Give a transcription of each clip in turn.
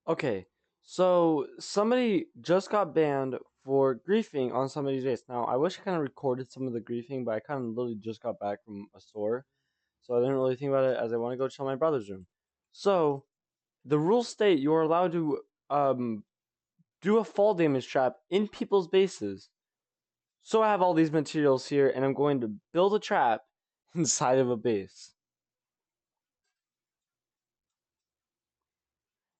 Okay, so somebody just got banned for griefing on somebody's base. Now, I wish I kind of recorded some of the griefing, but I kind of literally just got back from a store, so I didn't really think about it as I want to go chill in my brother's room. So, the rules state you are allowed to do a fall damage trap in people's bases. So I have all these materials here, and I'm going to build a trap inside of a base.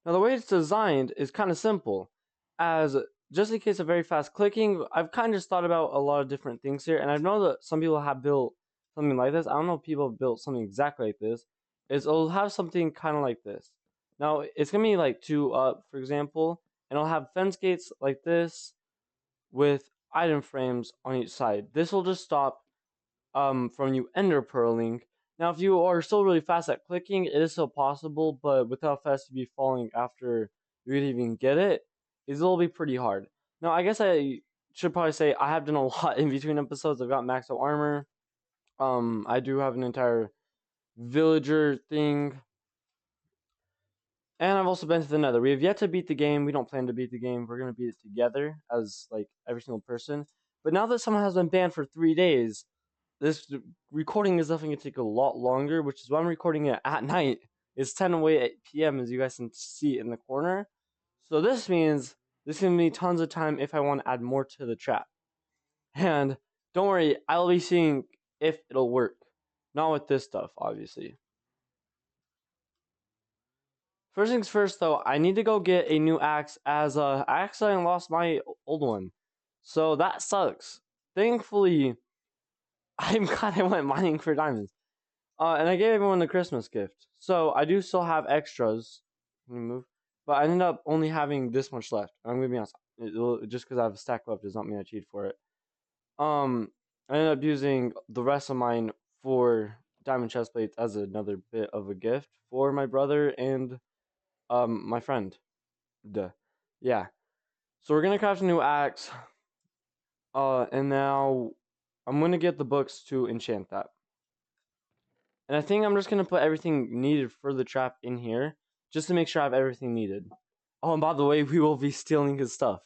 Now the way it's designed is kind of simple, as just in case of very fast clicking, I've kind of just thought about a lot of different things here, and I know that some people have built something like this. I don't know if people have built something exactly like this. It'll have something kind of like this. Now it's gonna be like two up, for example, and it'll have fence gates like this with item frames on each side. This will just stop from you ender pearling. Now, if you are still really fast at clicking, it is still possible, but with how fast you be falling after you even get it, it'll be pretty hard. Now, I guess I should probably say I have done a lot in between episodes. I've got maxed out armor. I do have an entire villager thing, and I've also been to the Nether. We have yet to beat the game. We don't plan to beat the game. We're gonna beat it together as like every single person. But now that someone has been banned for 3 days, this recording is definitely going to take a lot longer, which is why I'm recording it at night. It's 10:08 p.m. as you guys can see in the corner. So this means this can be tons of time if I want to add more to the trap. And don't worry, I'll be seeing if it'll work. Not with this stuff, obviously. First things first, though, I need to go get a new axe as I accidentally lost my old one. So that sucks. Thankfully, I'm glad I went mining for diamonds. And I gave everyone a Christmas gift. So I do still have extras. Can you move? But I ended up only having this much left. I'm gonna be honest. Just because I have a stack left does not mean I cheat for it. I ended up using the rest of mine for diamond chest plates as another bit of a gift for my brother and my friend. Duh. Yeah. So we're gonna craft a new axe. And now I'm gonna get the books to enchant that. And I think I'm just going to put everything needed for the trap in here, just to make sure I have everything needed. Oh, and by the way, we will be stealing his stuff.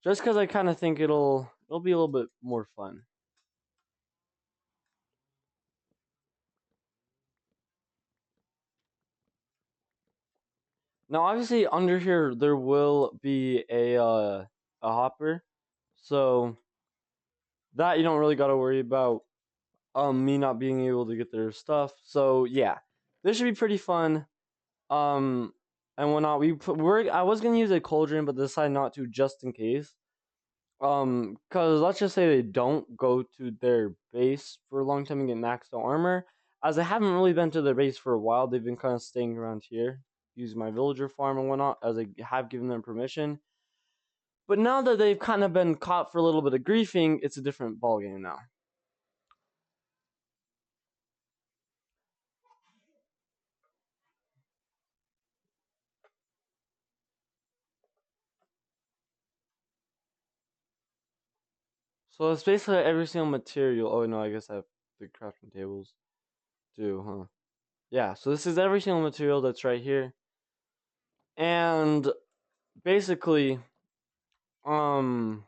Just because I kind of think it'll be a little bit more fun. Now, obviously, under here, there will be a hopper. So, that you don't really got to worry about me not being able to get their stuff. So, yeah. This should be pretty fun. Um, and whatnot. I was gonna use a cauldron, but decided not to just in case. Because let's just say they don't go to their base for a long time and get maxed out armor. As I haven't really been to their base for a while, they've been kind of staying around here, using my villager farm and whatnot, as I have given them permission. But now that they've kind of been caught for a little bit of griefing, it's a different ballgame now. So it's basically every single material. Oh no, I guess I have the crafting tables too, huh? Yeah, so this is every single material that's right here. And basically, um,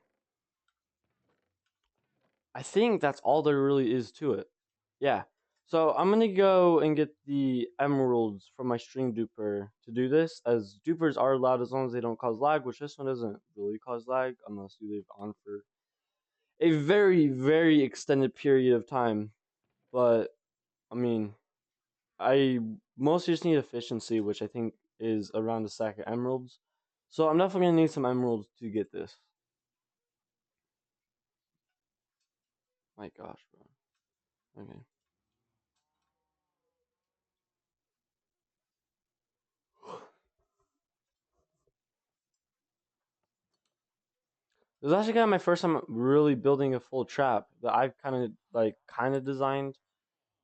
I think that's all there really is to it. Yeah. So I'm gonna go and get the emeralds from my string duper to do this, as dupers are allowed as long as they don't cause lag, which this one doesn't really cause lag unless you leave on for a very, very extended period of time. But I mean, I mostly just need efficiency, which I think is around a stack of emeralds. So I'm definitely gonna need some emeralds to get this. My gosh, bro. Okay. It was actually kind of my first time really building a full trap that I've kind of designed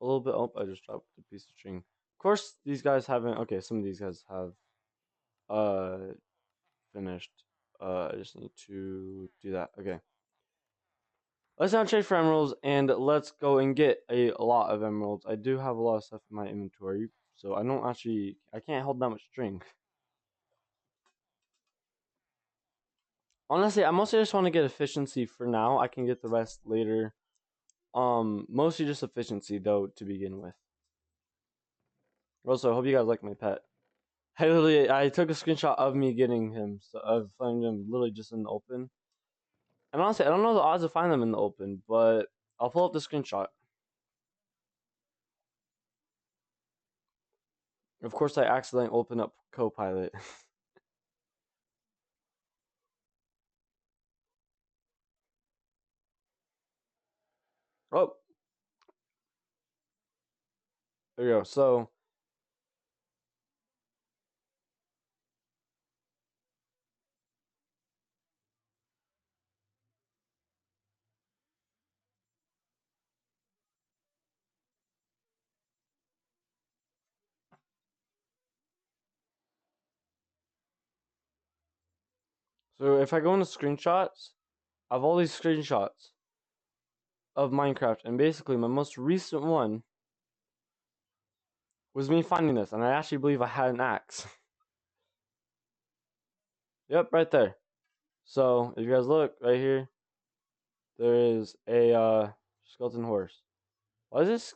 a little bit. Oh, I just dropped a piece of string. Of course, these guys haven't. Okay, some of these guys have uh finished. I just need to do that. Okay, let's now trade for emeralds and let's go and get a lot of emeralds. I do have a lot of stuff in my inventory, so I can't hold that much string. Honestly, I mostly just want to get efficiency for now. I can get the rest later. Mostly just efficiency though to begin with. Also, I hope you guys like my pet. I took a screenshot of me getting him, so of finding him literally just in the open. And honestly, I don't know the odds of finding them in the open, but I'll pull up the screenshot. Of course, I accidentally opened up Copilot. Oh, there you go. So if I go into screenshots, I have all these screenshots of Minecraft, and basically my most recent one was me finding this, and I actually believe I had an axe. Yep, right there. So if you guys look right here, there is a skeleton horse. Why does this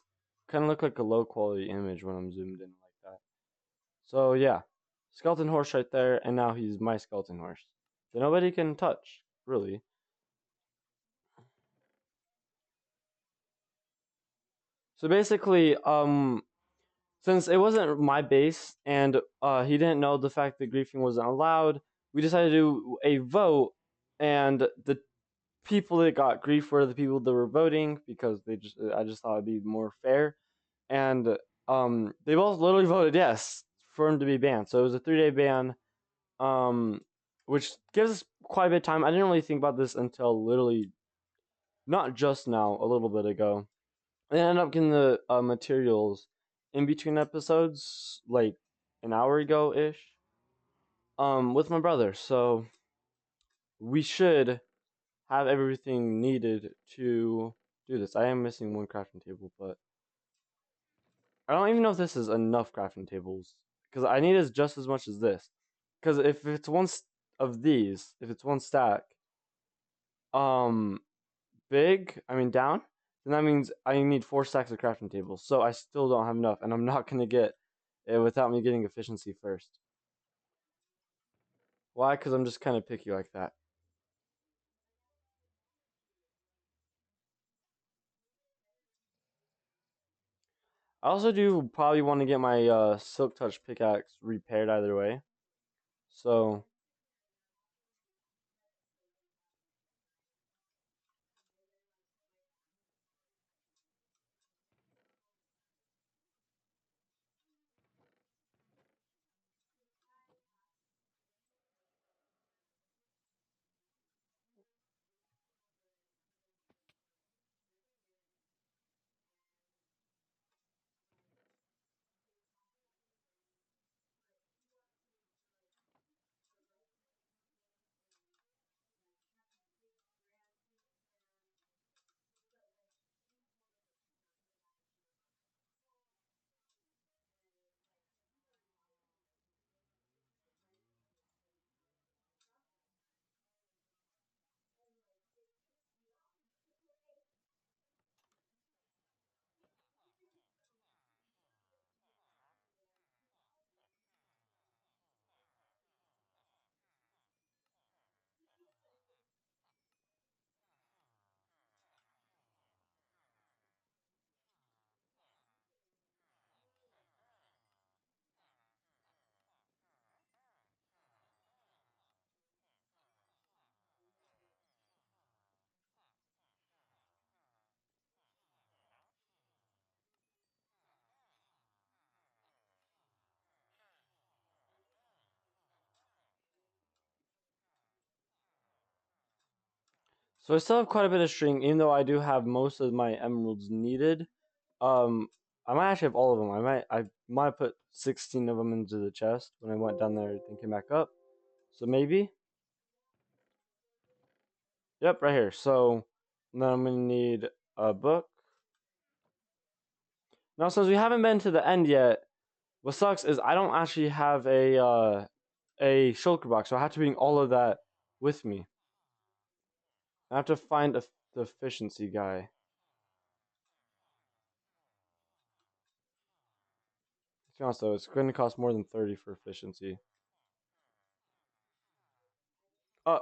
kind of look like a low quality image when I'm zoomed in like that? So yeah, skeleton horse right there, and now he's my skeleton horse. So nobody can touch, really. So basically, since it wasn't my base and he didn't know the fact that griefing wasn't allowed, we decided to do a vote, and the people that got grief were the people that were voting because I just thought it'd be more fair, and they both literally voted yes for him to be banned. So it was a 3-day ban, um, which gives us quite a bit of time. I didn't really think about this until literally not just now, a little bit ago. I ended up getting the materials in between episodes, like an hour ago ish, with my brother. So we should have everything needed to do this. I am missing one crafting table, but I don't even know if this is enough crafting tables because I need it just as much as this. Because if it's of these, if it's one stack, um, down, then that means I need 4 stacks of crafting tables. So I still don't have enough, and I'm not gonna get it without me getting efficiency first. Why? Because I'm just kind of picky like that. I also do probably want to get my silk touch pickaxe repaired either way. So I still have quite a bit of string, even though I do have most of my emeralds needed. Um, I might actually have all of them. I might put 16 of them into the chest when I went down there and came back up. So maybe. Yep, right here. So then I'm gonna need a book. Now, since we haven't been to the end yet, What sucks is I don't actually have a shulker box, so I have to bring all of that with me. I have to find the efficiency guy. To be honest though, it's going to cost more than 30 for efficiency. Oh,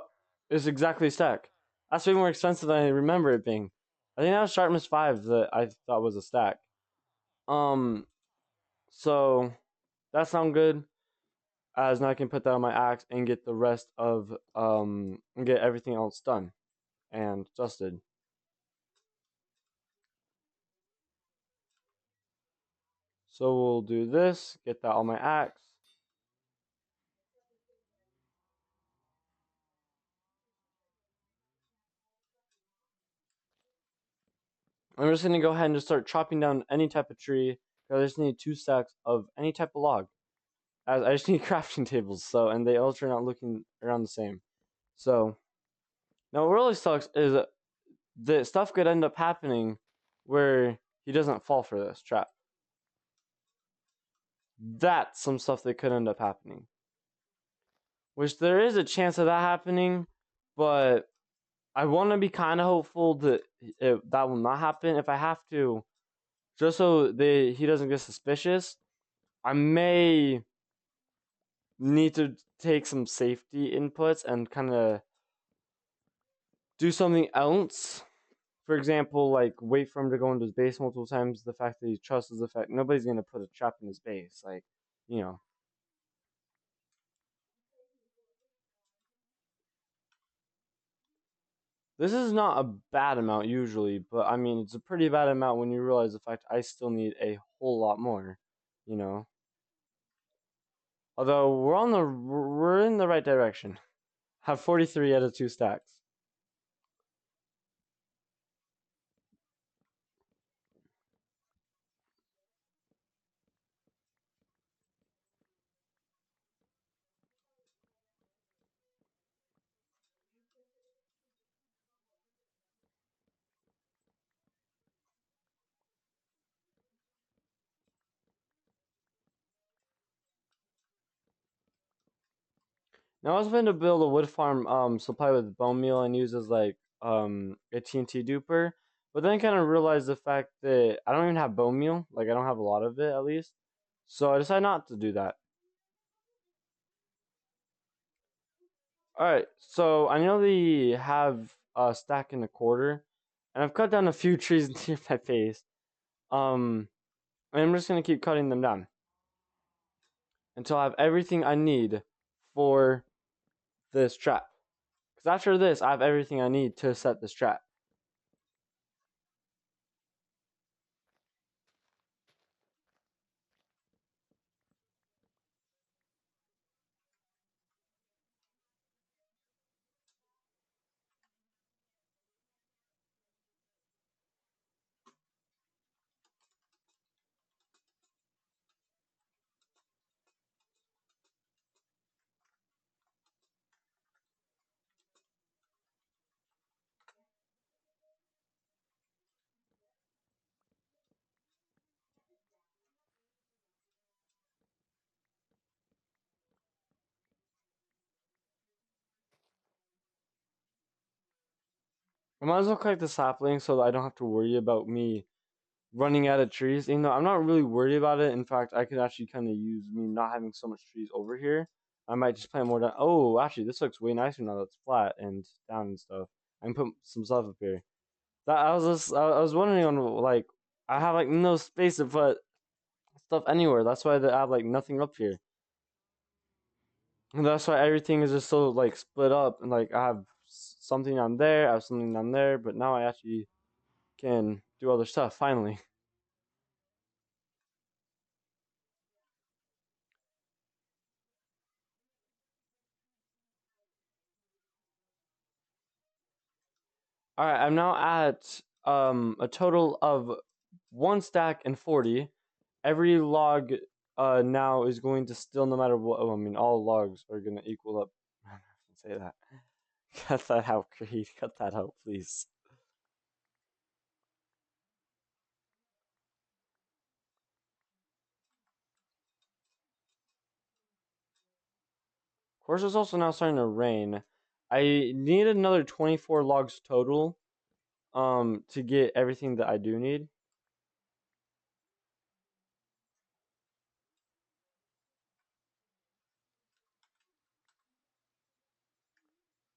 it's exactly a stack. That's way more expensive than I remember it being. I think that was sharpness 5 that I thought was a stack. Um, so that sounds good. As now I can put that on my axe and get the rest of and get everything else done and dusted. So we'll do this, get that on my axe. I'm just gonna go ahead and just start chopping down any type of tree. Cause I just need 2 stacks of any type of log. As I just need crafting tables, so and they all turn out looking around the same. So now what really sucks is that stuff could end up happening where he doesn't fall for this trap. That's some stuff that could end up happening. Which there is a chance of that happening, but I want to be kind of hopeful that that will not happen. If I have to, just so he doesn't get suspicious, I may need to take some safety inputs and kind of do something else. For example, like wait for him to go into his base multiple times. The fact that he trusts the fact nobody's gonna put a trap in his base. Like, you know, this is not a bad amount usually, but I mean it's a pretty bad amount when you realize the fact I still need a whole lot more. You know, although we're in the right direction. Have 43 out of 2 stacks. Now I was going to build a wood farm supply with bone meal and use as like a TNT duper, but then I kind of realized the fact that I don't even have bone meal, like I don't have a lot of it at least. So I decided not to do that. Alright, so I know they have a stack in a quarter, and I've cut down a few trees near my face. Um and I'm just gonna keep cutting them down until I have everything I need for this trap. Because after this, I have everything I need to set this trap. I might as well collect the saplings so that I don't have to worry about me running out of trees. You know, I'm not really worried about it. In fact, I could actually kind of use me not having so much trees over here. I might just plant more down. Oh, actually, this looks way nicer now that's flat and down and stuff. I can put some stuff up here. That I was wondering on like I have like no space to put stuff anywhere. That's why I have like nothing up here. And that's why everything is just so like split up and like I have something on there, I have something on there, but now I actually can do other stuff finally. All right, I'm now at a total of 1 stack and 40. Every log now is going to still no matter what. Oh, I mean all logs are gonna equal up. I say that. Cut that out, Creed. Cut that out, please. course, it's also now starting to rain. I need another 24 logs total to get everything that I do need.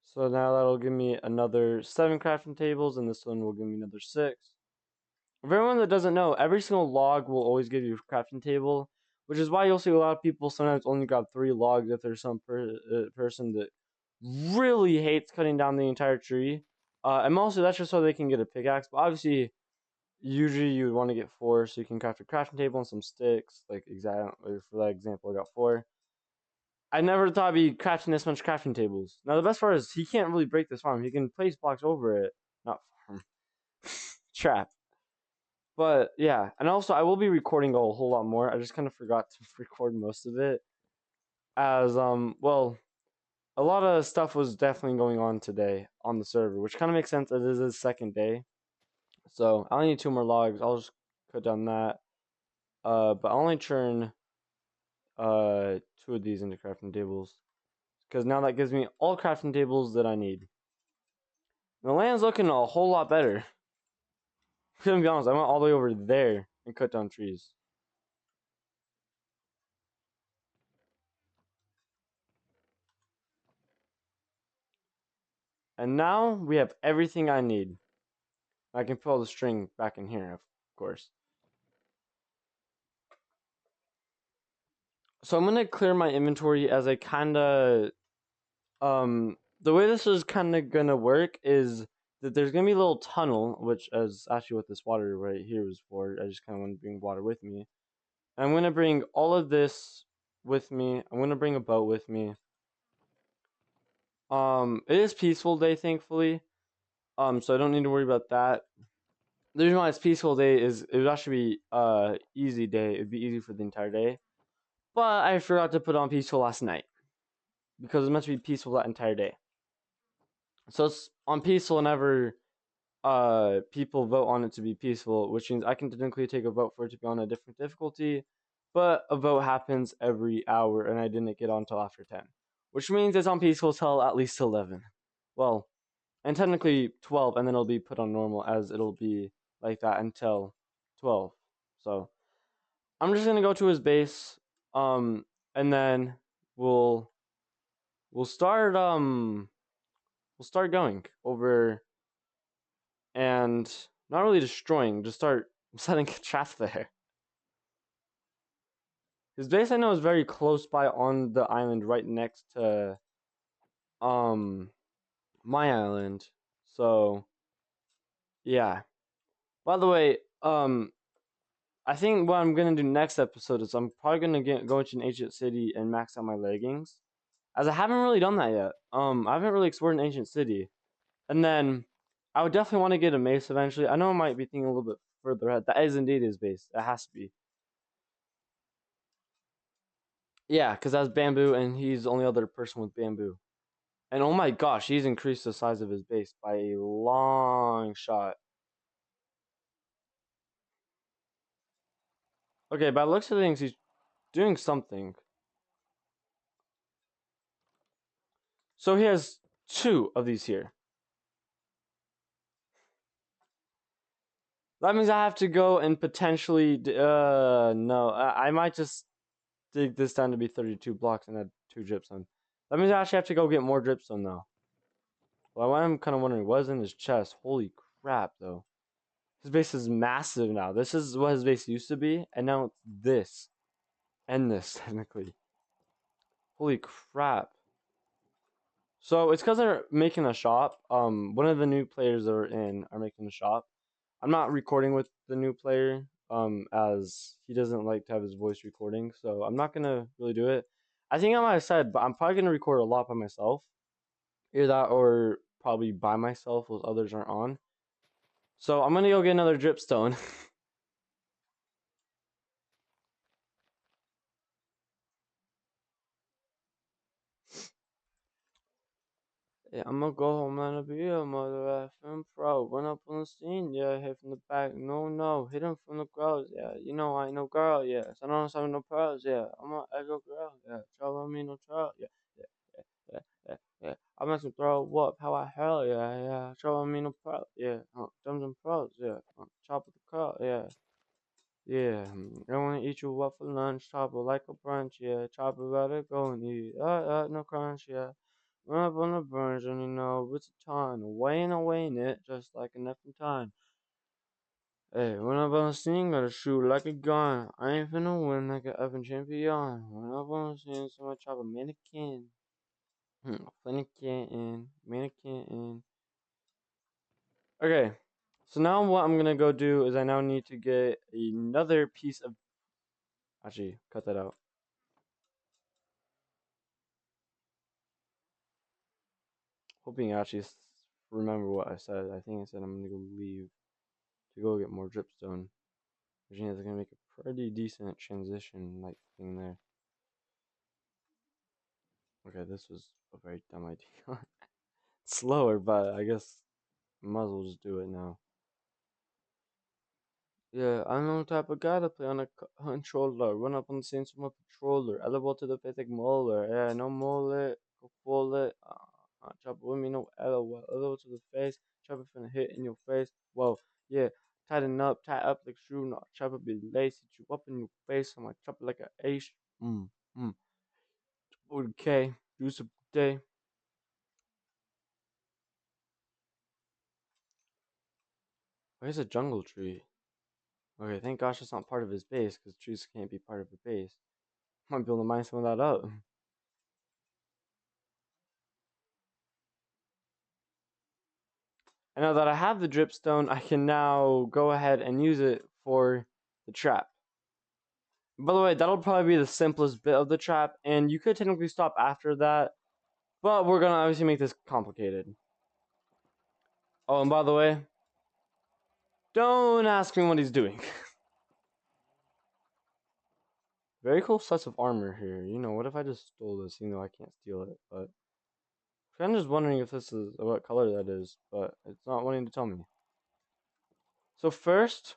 So now that'll give me another 7 crafting tables, and this one will give me another 6. For everyone that doesn't know, every single log will always give you a crafting table, which is why you'll see a lot of people sometimes only grab 3 logs if there's some person that really hates cutting down the entire tree. And mostly that's just so they can get a pickaxe, but obviously, usually you would want to get 4 so you can craft a crafting table and some sticks. Like, exactly for that example, I got 4. I never thought I'd be crafting this much crafting tables. Now, the best part is he can't really break this farm. He can place blocks over it. Not farm. Trap. But yeah, and also I will be recording a whole lot more. I just kind of forgot to record most of it. As well, a lot of stuff was definitely going on today on the server, which kind of makes sense as it is the second day. So I only need 2 more logs. I'll just cut down that. But I'll only turn 2 of these into crafting tables, because now that gives me all crafting tables that I need. The land's looking a whole lot better. I'm gonna be honest, I went all the way over there and cut down trees. And now we have everything I need. I can put all the string back in here, of course. So I'm gonna clear my inventory as I kinda the way this is kinda gonna work is that there's gonna be a little tunnel, which is actually what this water right here is for. I just kinda want to bring water with me. I'm gonna bring all of this with me. I'm gonna bring a boat with me. It is peaceful day, thankfully. So I don't need to worry about that. The reason why it's peaceful day is it would actually be easy day. It'd be easy for the entire day. But I forgot to put on peaceful last night because it's meant to be peaceful that entire day. So it's on peaceful whenever people vote on it to be peaceful, which means I can technically take a vote for it to be on a different difficulty, but a vote happens every hour and I didn't get on until after 10, which means it's on peaceful till at least 11. Well, and technically 12, and then it'll be put on normal as it'll be like that until 12. So I'm just gonna go to his base, and then we'll we'll start we'll start going over and not really destroying, just start setting a trap there. His base I know is very close by on the island, right next to um my island. So yeah. By the way, I think what I'm gonna do next episode is I'm probably gonna go into an ancient city and max out my leggings, as I haven't really done that yet. I haven't really explored an ancient city, and then I would definitely want to get a mace eventually. I know I might be thinking a little bit further ahead. That is indeed his base. It has to be. Yeah, because that's bamboo, and he's the only other person with bamboo. And oh my gosh, he's increased the size of his base by a long shot. Okay, by the looks of things, he's doing something. So he has 2 of these here. That means I have to go and potentially, no, I might just dig this down to be 32 blocks and add 2 dripstone. That means I actually have to go get more dripstone though. Well, I'm kind of wondering what's in his chest. Holy crap, though. His base is massive now. This is what his base used to be, and now it's this. And this, technically. Holy crap. So, it's because they're making a shop. One of the new players that are in are making a shop. I'm not recording with the new player, as he doesn't like to have his voice recording, so I'm not gonna really do it. I think I might have said, but I'm probably gonna record a lot by myself. Either that or probably by myself while others aren't on. So I'm gonna go get another dripstone. Yeah, I'm gonna go home and be a mother effing pro. Run up on the scene, yeah, hit from the back, no, no, hit him from the girls, yeah, you know I ain't no girl, yeah, so I don't have no pearls, yeah, I'm a ego girl, yeah, trouble me no trouble, yeah, yeah, I must throw up how I hell yeah. Show me no pro, yeah. Dumbs and pros, yeah. Chop with the curl, yeah. Yeah, I want to eat you up for lunch, chop it like a brunch, yeah. Chop it, let it go and eat, no crunch, yeah. Run up on the burns, and you know, it's a ton, weighing it, just like an effing time. Hey, when I'm on the scene, gotta shoot like a gun. I ain't finna win like a effing champion. When I'm on the scene, so I chop a mannequin. Mannequin. Okay, so now what I'm gonna go do is I now need to get another piece of. Actually, cut that out. Hoping you actually remember what I said. I think I said I'm gonna go leave to go get more dripstone. Which means I'm gonna make a pretty decent transition like thing there. Okay, this was a very dumb idea. Slower, but I guess might as well just do it now. Yeah, I'm the type of guy to play on a controller, run up on the scenes from a patroller, elbow to the face like molar, yeah, no mole, go full it, chop with me, no elbow to the face, chop it finna hit in your face, whoa, yeah, tie up like screw, not chop it be lacy, chew up in your face, I'm like chop it like an ace, mm, mm, okay, juice of day. Where's a jungle tree? Okay, thank gosh it's not part of his base, because trees can't be part of a base. Might be able to mine some of that up. And now that I have the dripstone, I can now go ahead and use it for the trap. By the way, that'll probably be the simplest bit of the trap, and you could technically stop after that, but we're gonna obviously make this complicated. Oh, and by the way, don't ask me what he's doing. Very cool sets of armor here. You know, what if I just stole this? You know, I can't steal it, but I'm just wondering if this is what color that is, but it's not wanting to tell me. So first,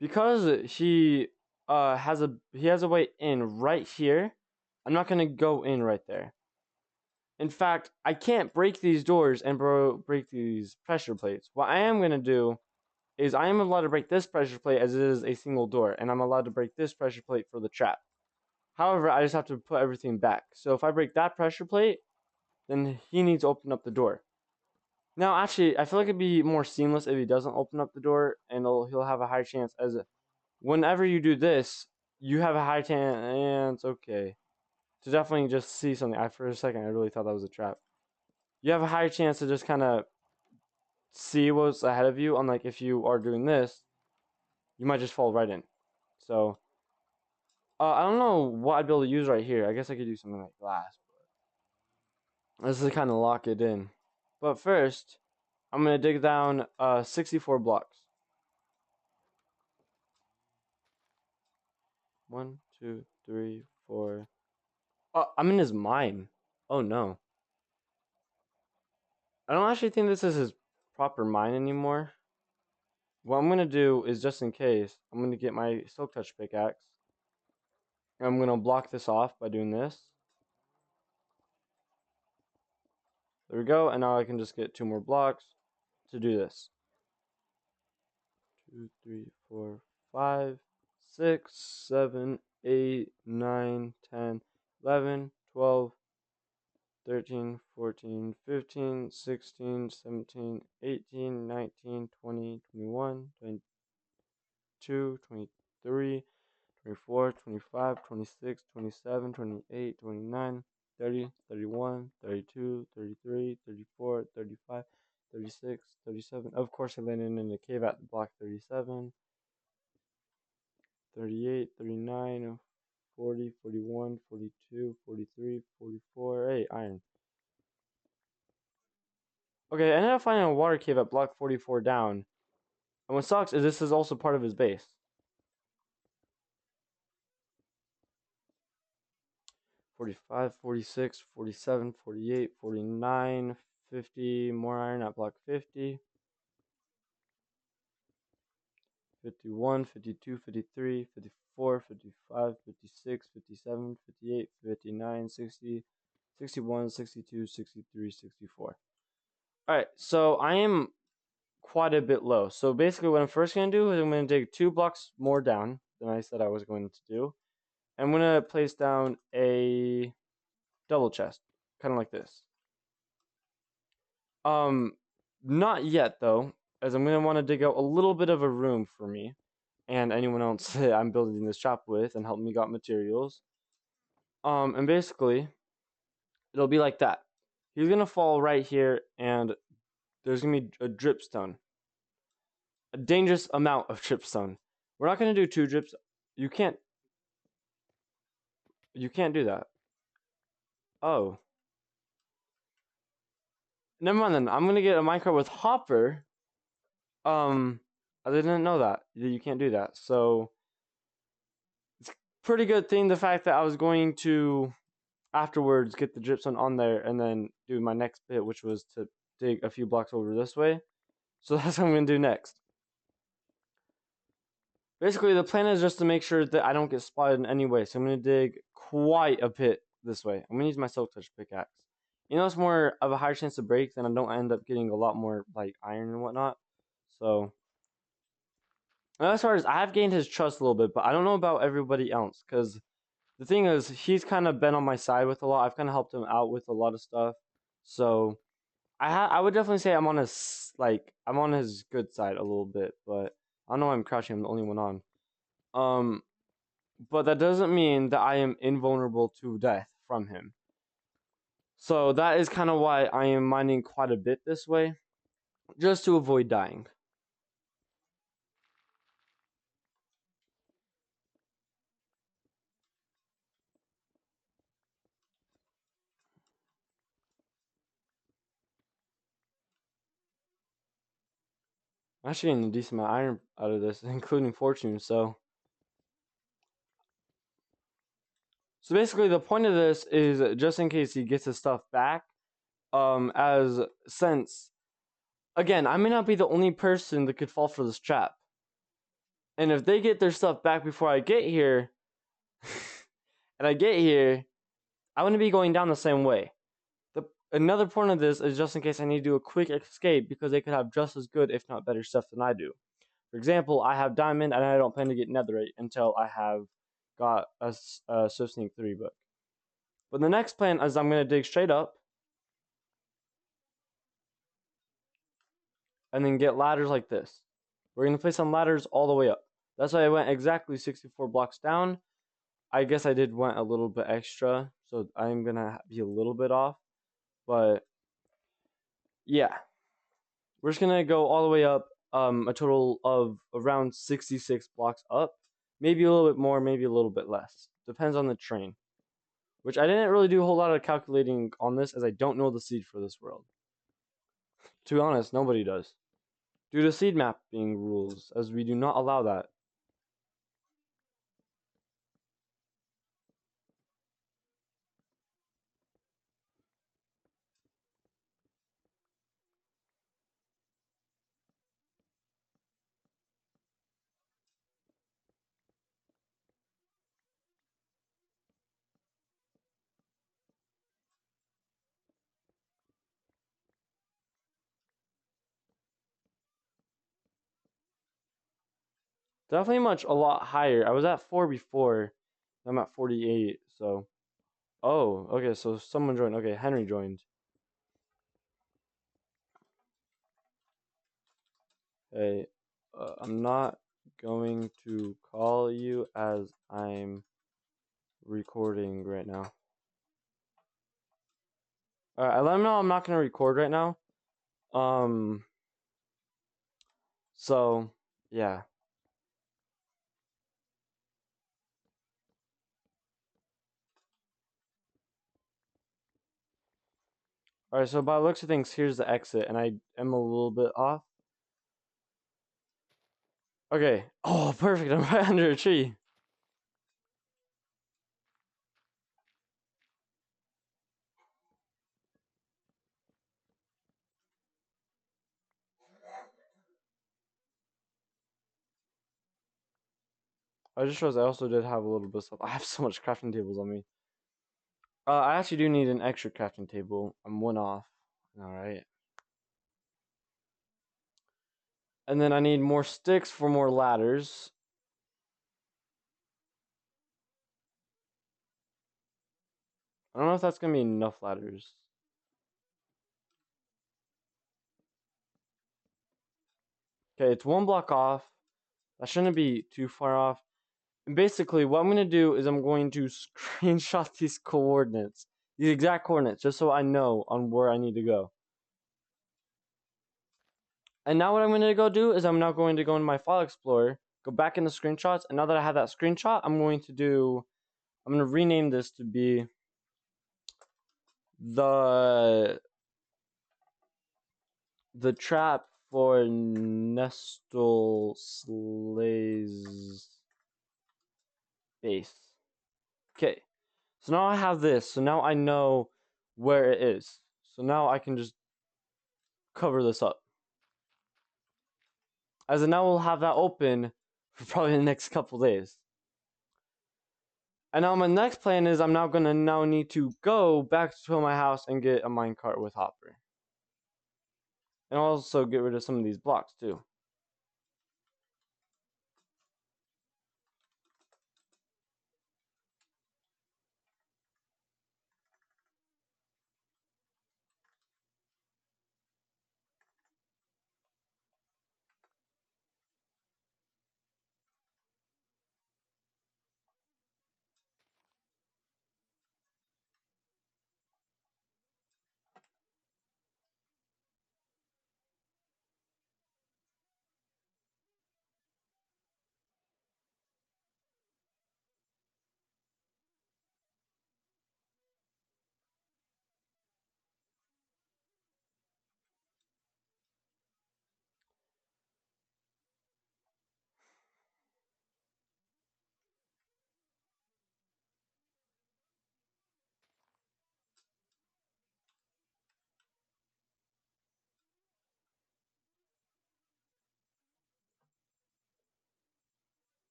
because he has a way in right here, I'm not gonna go in right there. In fact, I can't break these doors and break these pressure plates. What I am gonna do is I am allowed to break this pressure plate as it is a single door, and I'm allowed to break this pressure plate for the trap. However, I just have to put everything back. So if I break that pressure plate, then he needs to open up the door. Now, actually, I feel like it'd be more seamless if he doesn't open up the door, and he'll have a high chance as whenever you do this, you have a high chance. Okay, to definitely just see something. For a second, I really thought that was a trap. You have a higher chance to just kind of see what's ahead of you. Unlike if you are doing this, you might just fall right in. So, I don't know what I'd be able to use right here. I guess I could do something like glass. But this is kind of lock it in. But first, I'm gonna dig down 64 blocks. 1, 2, 3, 4. Oh, I'm in his mine. Oh no. I don't actually think this is his proper mine anymore. What I'm gonna do is, just in case, I'm gonna get my silk touch pickaxe. And I'm gonna block this off by doing this. There we go, and now I can just get 2 more blocks to do this. 2, 3, 4, 5, 6, 7, 8, 9, 10, 11, 12, 13, 14, 15, 16, 17, 18, 19, 20, 21, 22, 23, 24, 25, 26, 27, 28, 29, 30, 31, 32, 33, 34, 35, 36, 37. Of course, I landed in the cave at block 37, 38, 39, 40, 41, 42, 43, 44. Hey, iron. Okay, I ended up finding a water cave at block 44 down. And what sucks is this is also part of his base. 45, 46, 47, 48, 49, 50. More iron at block 50. 51, 52, 53, 54, 55, 56, 57, 58, 59, 60, 61, 62, 63, 64. Alright, so I am quite a bit low. So basically what I'm first going to do is I'm going to dig 2 blocks more down than I said I was going to do. I'm going to place down a double chest, kind of like this. Um, Not yet though, as I'm going to want to dig out a little bit of a room for me and anyone else that I'm building this shop with and help me got materials. And basically, it'll be like that. He's going to fall right here and there's going to be a dripstone. A dangerous amount of dripstone. We're not going to do 2 drips. You can't do that. Oh. Never mind then. I'm gonna get a minecart with hopper. I didn't know that. You can't do that. So it's pretty good thing the fact that I was going to afterwards get the dripstone on there and then do my next bit, which was to dig a few blocks over this way. So that's what I'm gonna do next. Basically, the plan is just to make sure that I don't get spotted in any way. So I'm gonna dig quite a bit this way. I'm gonna use my silk touch pickaxe. You know, it's more of a higher chance to break, then I don't end up getting a lot more like iron and whatnot. So as far as I have gained his trust a little bit, but I don't know about everybody else because the thing is he's kind of been on my side with a lot. I've kind of helped him out with a lot of stuff. So I would definitely say I'm on his good side a little bit, but I don't know why I'm crouching. I'm the only one on. Um, but that doesn't mean that I am invulnerable to death from him. So that is kind of why I am mining quite a bit this way, just to avoid dying. I'm actually getting a decent amount of iron out of this, including fortune, So basically the point of this is just in case he gets his stuff back, as since again, I may not be the only person that could fall for this trap. And if they get their stuff back before I get here, and I get here, I wouldn't be going down the same way. Another point of this is just in case I need to do a quick escape because they could have just as good, if not better, stuff than I do. For example, I have diamond and I don't plan to get netherite until I have got a Swift Sneak 3 book. But the next plan is I'm going to dig straight up and then get ladders like this. We're going to place some ladders all the way up. That's why I went exactly 64 blocks down. I guess I did went a little bit extra, so I'm going to be a little bit off. But yeah, we're just going to go all the way up, a total of around 66 blocks up. Maybe a little bit more, maybe a little bit less. Depends on the terrain. Which I didn't really do a whole lot of calculating on this as I don't know the seed for this world. To be honest, nobody does. Due to seed mapping rules, as we do not allow that. Definitely much a lot higher. I was at 4 before. I'm at 48, so. Oh, okay, so someone joined. Okay, Henry joined. Hey, I'm not going to call you as I'm recording right now. Alright, I let him know I'm not going to record right now. Um, so, yeah. Alright, so by the looks of things, here's the exit, and I am a little bit off. Okay. Oh, perfect. I'm right under a tree. I just realized I also did have a little bit of stuff. I have so much crafting tables on me. I actually do need an extra crafting table. I'm one off. Alright. And then I need more sticks for more ladders. I don't know if that's gonna be enough ladders. Okay, it's one block off. That shouldn't be too far off. And basically, what I'm gonna do is I'm going to screenshot these coordinates, these exact coordinates, just so I know on where I need to go. And now what I'm going to go do is I'm now going to go into my file explorer, go back in the screenshots, and now that I have that screenshot, I'm going to rename this to be the trap for Nestelslay's base. Okay, so now I have this, so now I know where it is. So now I can just cover this up. As in now we'll have that open for probably the next couple days. And now my next plan is I'm now gonna need to go back to my house and get a minecart with Hopper. And also get rid of some of these blocks too.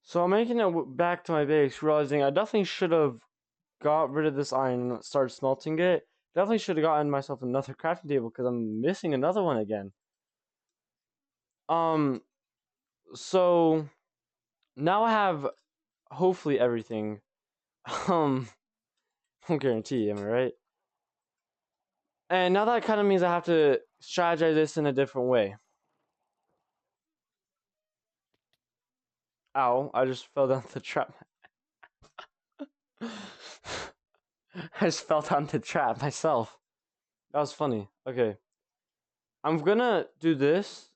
So I'm making it back to my base, realizing I definitely should have got rid of this iron and started smelting it. Definitely should have gotten myself another crafting table because I'm missing another one again. Um, so now I have hopefully everything. Um, don't guarantee, am I right? And now that kind of means I have to strategize this in a different way. Ow, I just fell down the trap. I just fell down the trap myself. That was funny. Okay. I'm gonna do this,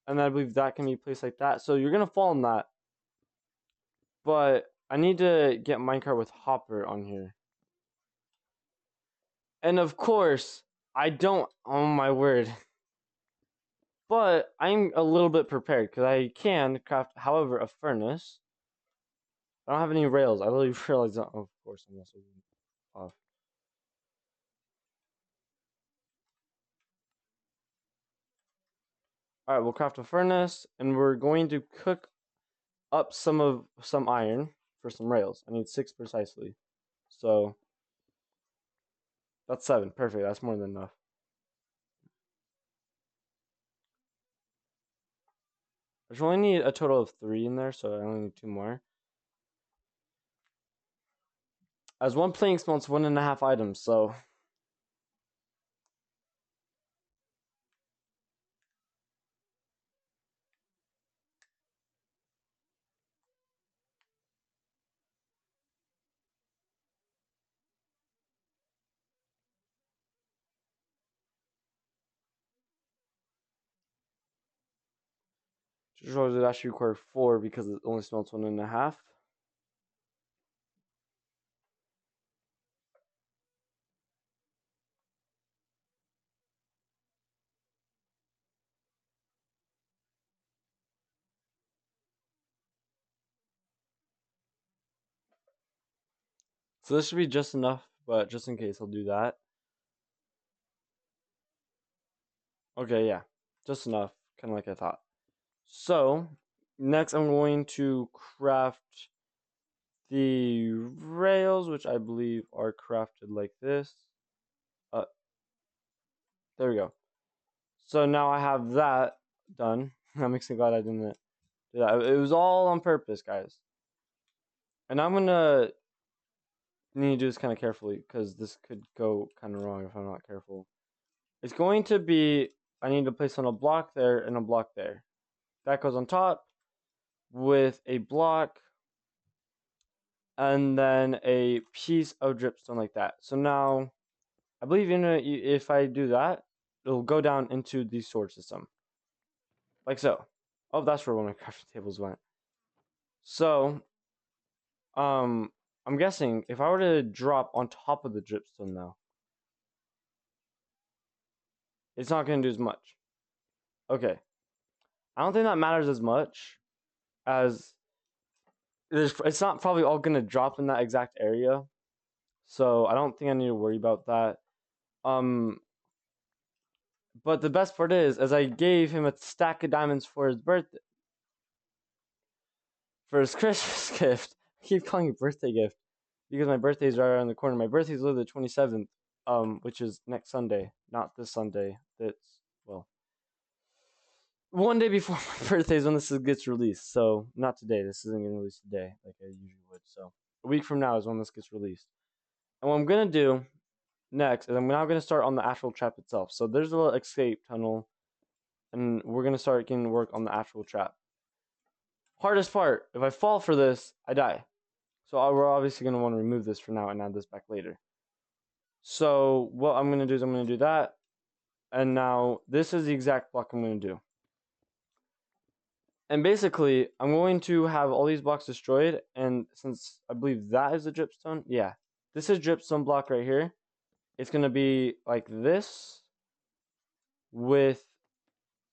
and I believe that can be placed like that. So you're gonna fall in that. But I need to get minecart with Hopper on here. And of course, I don't, oh my word. But I'm a little bit prepared, because I can craft, however, a furnace. I don't have any rails. I literally realized that. Oh, of course, I'm also off. Alright, we'll craft a furnace, and we're going to cook up some iron for some rails. I need 6 precisely. So that's 7. Perfect. That's more than enough. I just only need a total of 3 in there, so I only need 2 more. As one plank smelts 1.5 items, so just it actually require 4 because it only smelts 1.5. So this should be just enough, but just in case, I'll do that. Okay, yeah, just enough, kind of like I thought. So next, I'm going to craft the rails, which I believe are crafted like this. Uh, there we go. So now I have that done. I'm actually glad I didn't do that. It was all on purpose, guys. And I'm gonna need to do this kind of carefully because this could go kind of wrong if I'm not careful. It's going to be, I need to place on a block there and a block there. That goes on top with a block and then a piece of dripstone like that. So now, I believe if I do that, it'll go down into the storage system. Like so. Oh, that's where one of my crafting tables went. So, I'm guessing if I were to drop on top of the dripstone now, it's not going to do as much. Okay. I don't think that matters as much as it's not probably all going to drop in that exact area. So I don't think I need to worry about that. But the best part is, as I gave him a stack of diamonds for his birthday, for his Christmas gift. I keep calling it birthday gift because my birthday is right around the corner. My birthday is literally the 27th, which is next Sunday, not this Sunday. That's, well, one day before my birthday is when this gets released. So not today. This isn't getting released today like I usually would. So a week from now is when this gets released. And what I'm gonna do next is I'm now gonna start on the actual trap itself. So there's a little escape tunnel, and we're gonna start getting to work on the actual trap. Hardest part, if I fall for this, I die. So we're obviously going to want to remove this for now and add this back later. So what I'm going to do is I'm going to do that. And now this is the exact block I'm going to do. And basically, I'm going to have all these blocks destroyed. And since I believe that is a dripstone, yeah. This is dripstone block right here. It's going to be like this with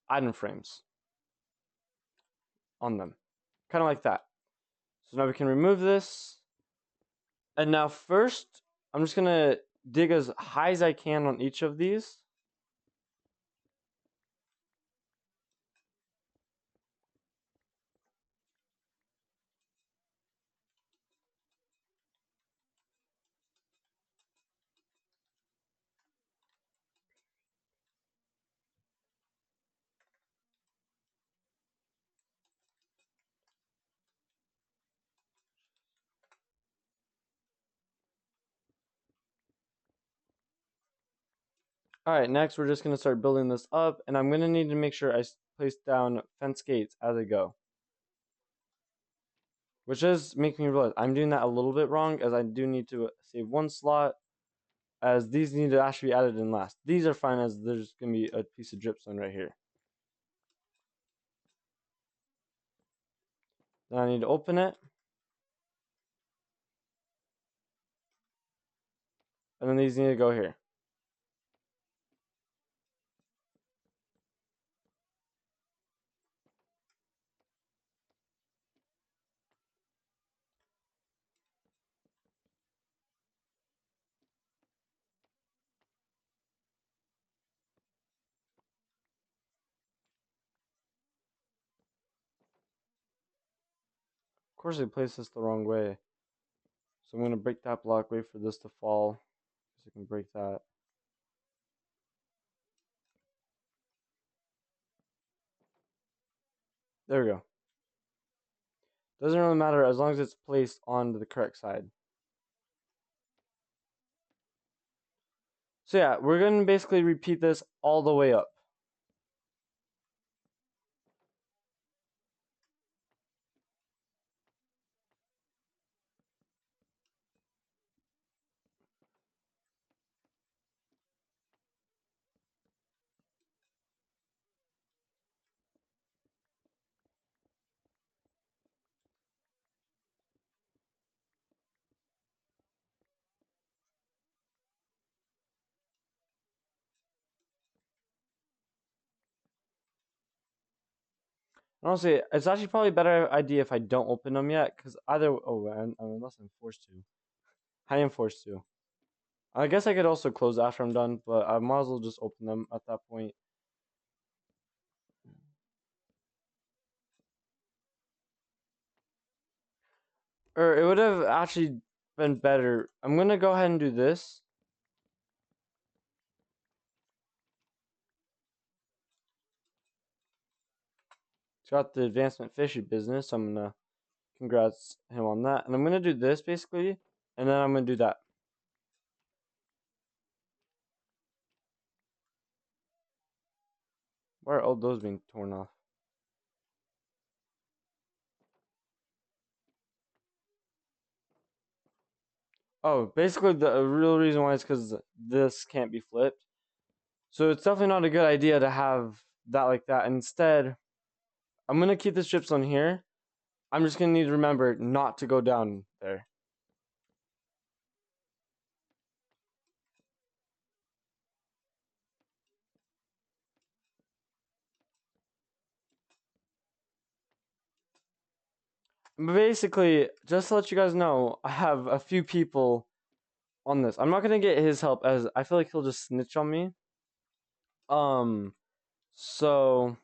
item frames on them. Kind of like that. So now we can remove this. And now first, I'm just going to dig as high as I can on each of these. Alright, next we're just going to start building this up, and I'm going to need to make sure I place down fence gates as I go. Which does make me realize I'm doing that a little bit wrong, as I do need to save one slot, as these need to actually be added in last. These are fine, as there's going to be a piece of dripstone right here. Then I need to open it. And then these need to go here. Of course I placed this the wrong way. So I'm going to break that block, wait for this to fall, so I can break that. There we go. Doesn't really matter as long as it's placed on the correct side. So yeah, we're going to basically repeat this all the way up. Honestly, it's actually probably a better idea if I don't open them yet, because either unless I'm forced to. I am forced to. I guess I could also close after I'm done, but I might as well just open them at that point. Or it would have actually been better. I'm gonna go ahead and do this. He's got the advancement fishy business. So I'm gonna congrats him on that. And I'm gonna do this basically, and then I'm gonna do that. Why are all those being torn off? Oh, basically the real reason why is because this can't be flipped. So it's definitely not a good idea to have that like that. Instead, I'm gonna keep the strips on here. I'm just gonna need to remember not to go down there. But basically, just to let you guys know, I have a few people on this. I'm not gonna get his help as I feel like he'll just snitch on me. Um, so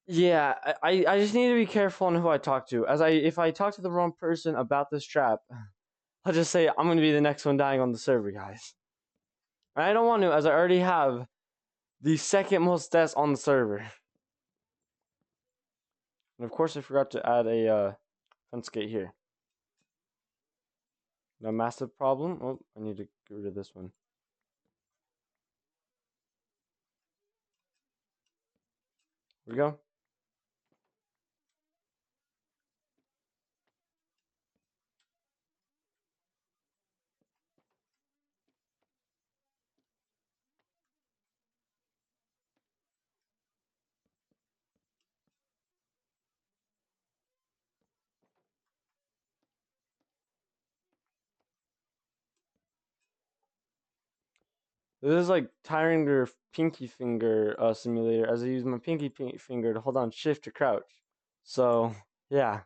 yeah, I just need to be careful on who I talk to. As I if I talk to the wrong person about this trap, I'll just say I'm gonna be the next one dying on the server, guys. And I don't want to, as I already have the second most deaths on the server. And of course, I forgot to add a fence gate here. No massive problem. Oh, I need to get rid of this one. Here we go. This is like tiring your pinky finger simulator, as I use my pinky finger to hold on shift to crouch. So, yeah.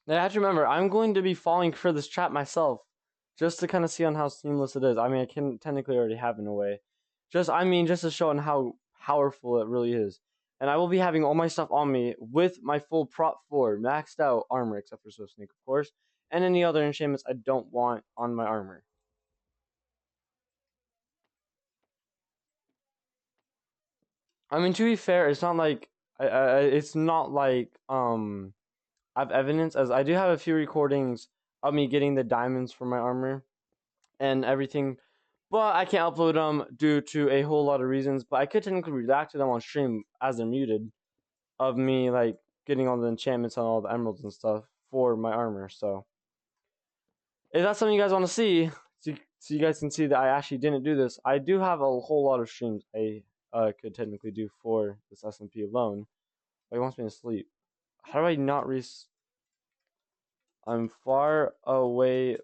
Now, I have to remember, I'm going to be falling for this trap myself, just to kind of see on how seamless it is. I mean, I can technically already have in a way. Just to show on how powerful it really is. And I will be having all my stuff on me with my full prop 4 maxed out armor, except for Swift Sneak, of course, and any other enchantments I don't want on my armor. I mean, to be fair, it's not like it's not like I have evidence, as I do have a few recordings of me getting the diamonds for my armor and everything, but I can't upload them due to a whole lot of reasons. But I could technically react to them on stream as they're muted, of me like getting all the enchantments and all the emeralds and stuff for my armor. So if that's something you guys want to see, so you guys can see that I actually didn't do this, I do have a whole lot of streams I could technically do for this SMP alone. But he wants me to sleep. How do I not I'm far away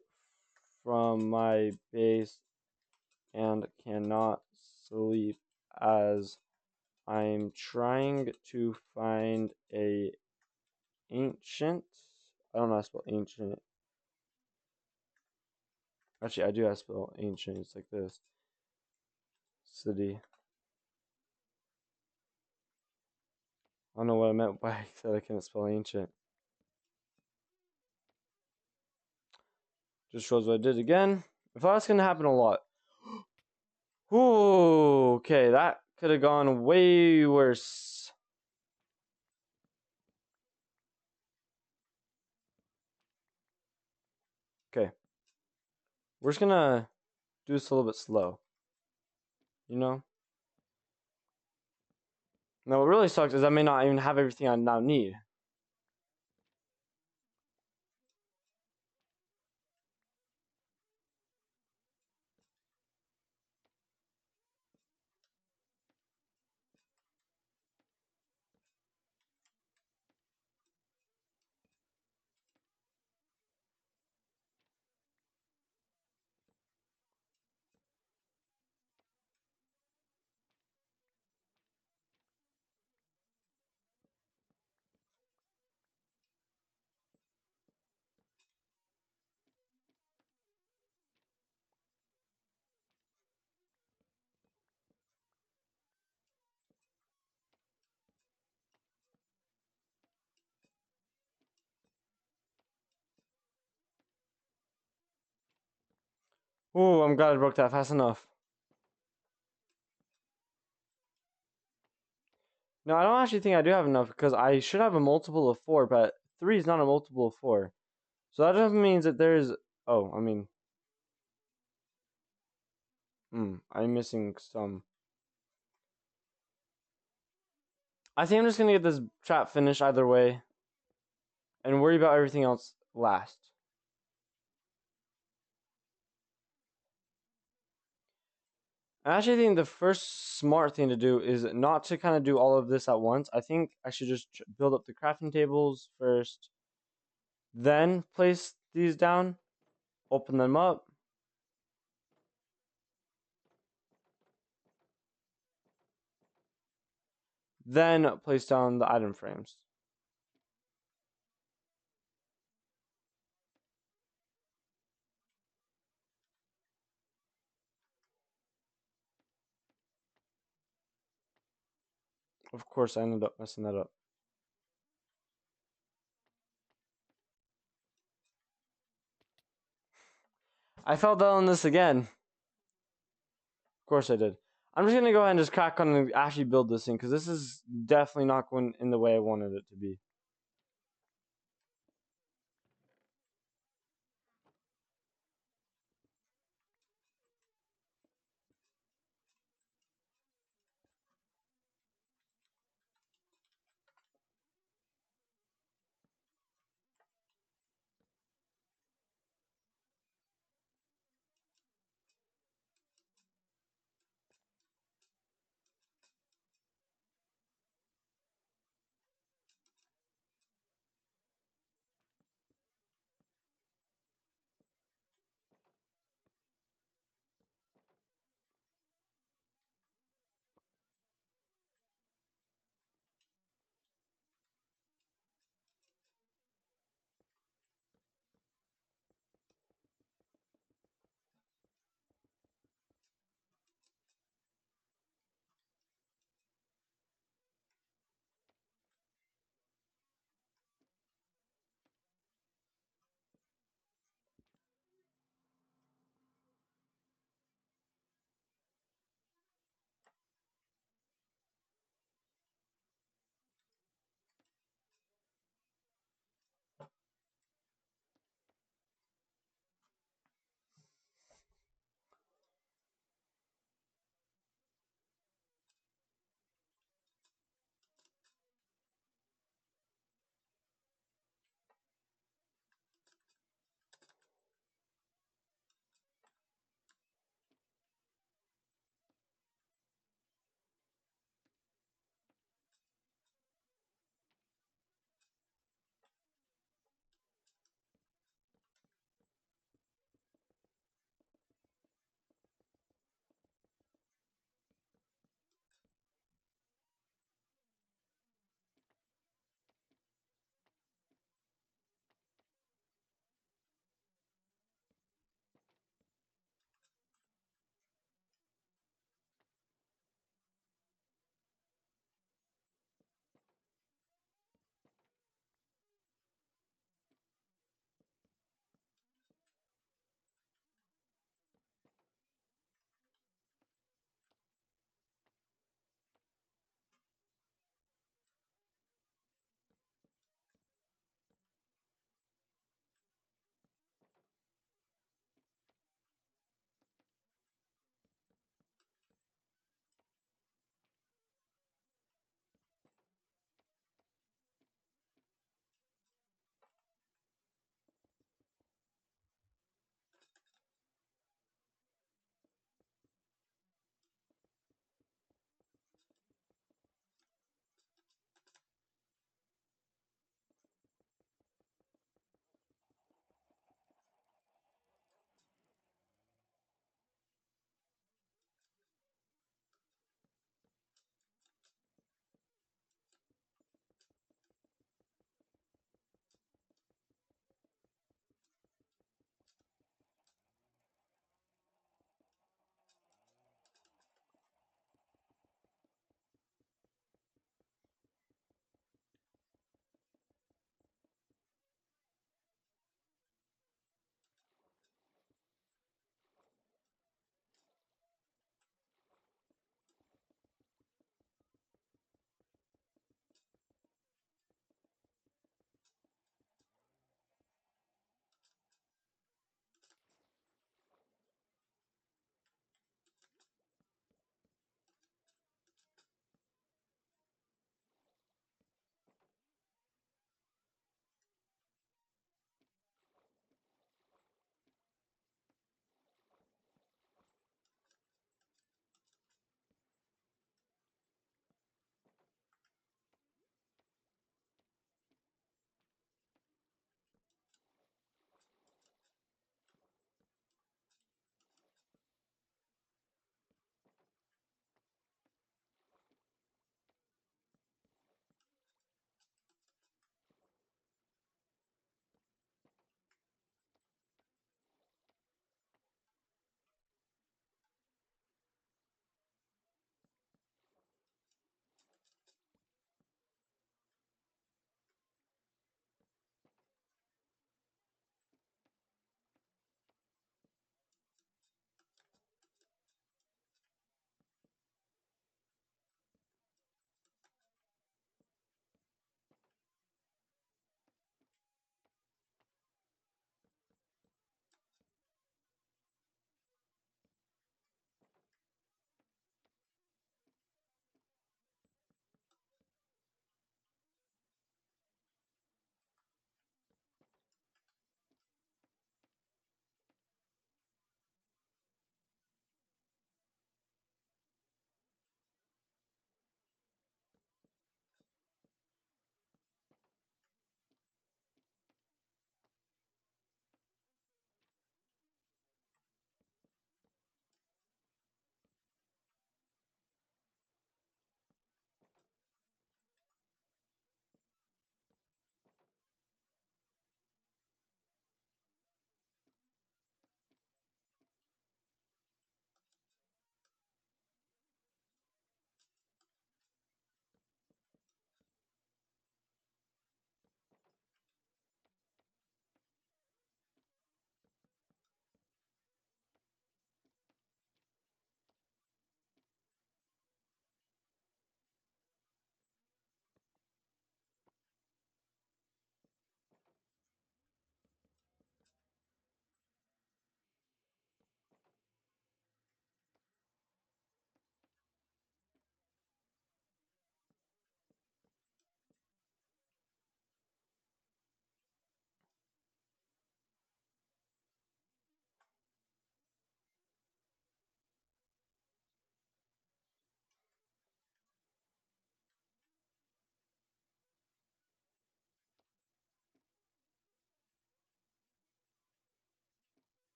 from my base and cannot sleep as I'm trying to find a ancient. I don't know how to spell ancient. Actually, I do have to spell ancient. It's like this. City. I don't know what I meant by I said I can't spell ancient. Just shows what I did again. If that's gonna happen a lot. Ooh, okay, that could have gone way worse. Okay. We're just gonna do this a little bit slow. You know? Now what really sucks is I may not even have everything I now need. Ooh, I'm glad I broke that fast enough. No, I don't actually think I do have enough because I should have a multiple of 4, but 3 is not a multiple of 4. So that just means that there's. Oh, I mean. I'm missing some. I think I'm just gonna get this trap finished either way and worry about everything else last. I actually think the first smart thing to do is not to kind of do all of this at once. I think I should just build up the crafting tables first, then place these down, open them up, then place down the item frames. Of course, I ended up messing that up. I fell down on this again. Of course I did. I'm just gonna go ahead and just crack on and actually build this thing because this is definitely not going in the way I wanted it to be.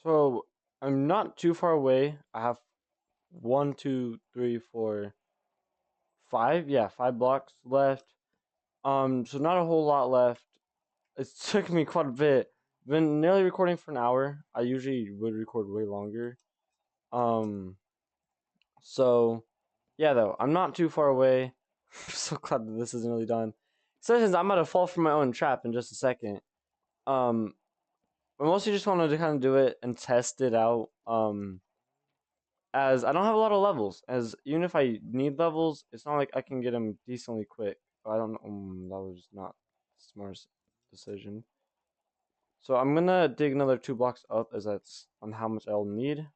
So I'm not too far away. I have one, two, three, four, five. Yeah, 5 blocks left. So not a whole lot left. It took me quite a bit. Been nearly recording for an hour. I usually would record way longer. Um, so yeah, though I'm not too far away. I'm so glad that this isn't really done. Especially since I'm gonna fall from my own trap in just a second. Um, I mostly just wanted to kind of do it and test it out. As I don't have a lot of levels. As even if I need levels, it's not like I can get them decently quick. I don't. That was not the smartest decision. So I'm gonna dig another 2 blocks up, as that's on how much I'll need.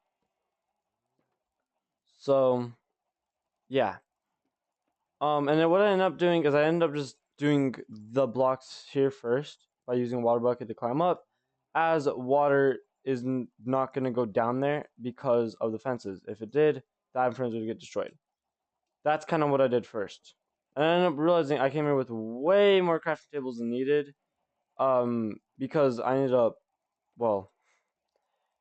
So yeah. And then what I ended up doing is I ended up just doing the blocks here first by using a water bucket to climb up, as water is not gonna go down there because of the fences. If it did, the iron frames would get destroyed. That's kind of what I did first. And I ended up realizing I came here with way more crafting tables than needed. Because I ended up, well,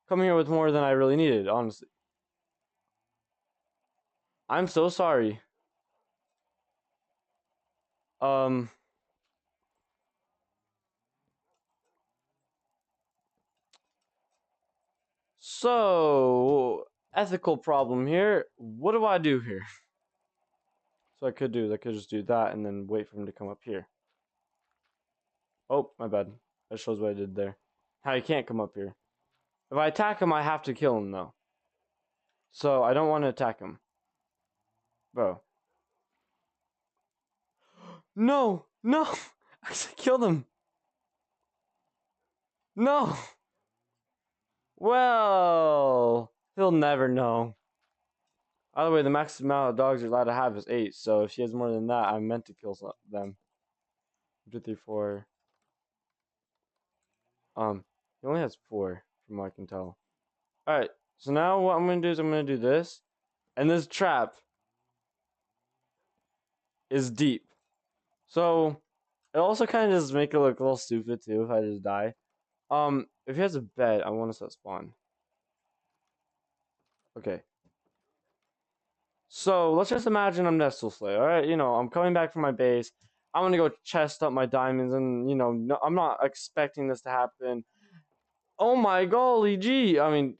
coming here with more than I really needed, honestly. I'm so sorry. Um, so, ethical problem here. What do I do here? So I could just do that and then wait for him to come up here. Oh, my bad. That shows what I did there. How he can't come up here. If I attack him, I have to kill him, though. So, I don't want to attack him. Bro. No! No! I killed him! No! Well, he'll never know. By the way, the max amount of dogs you're allowed to have is 8, so if she has more than that, I'm meant to kill them. 2, 3, 4. He only has 4, from what I can tell. Alright, so now what I'm gonna do is I'm gonna do this. And this trap is deep. So, it also kind of just make it look a little stupid too if I just die. If he has a bed, I want to set spawn. Okay. So let's just imagine I'm Nestleslay, alright? I'm coming back from my base. I'm gonna go chest up my diamonds, and no, I'm not expecting this to happen. Oh my golly gee! I mean,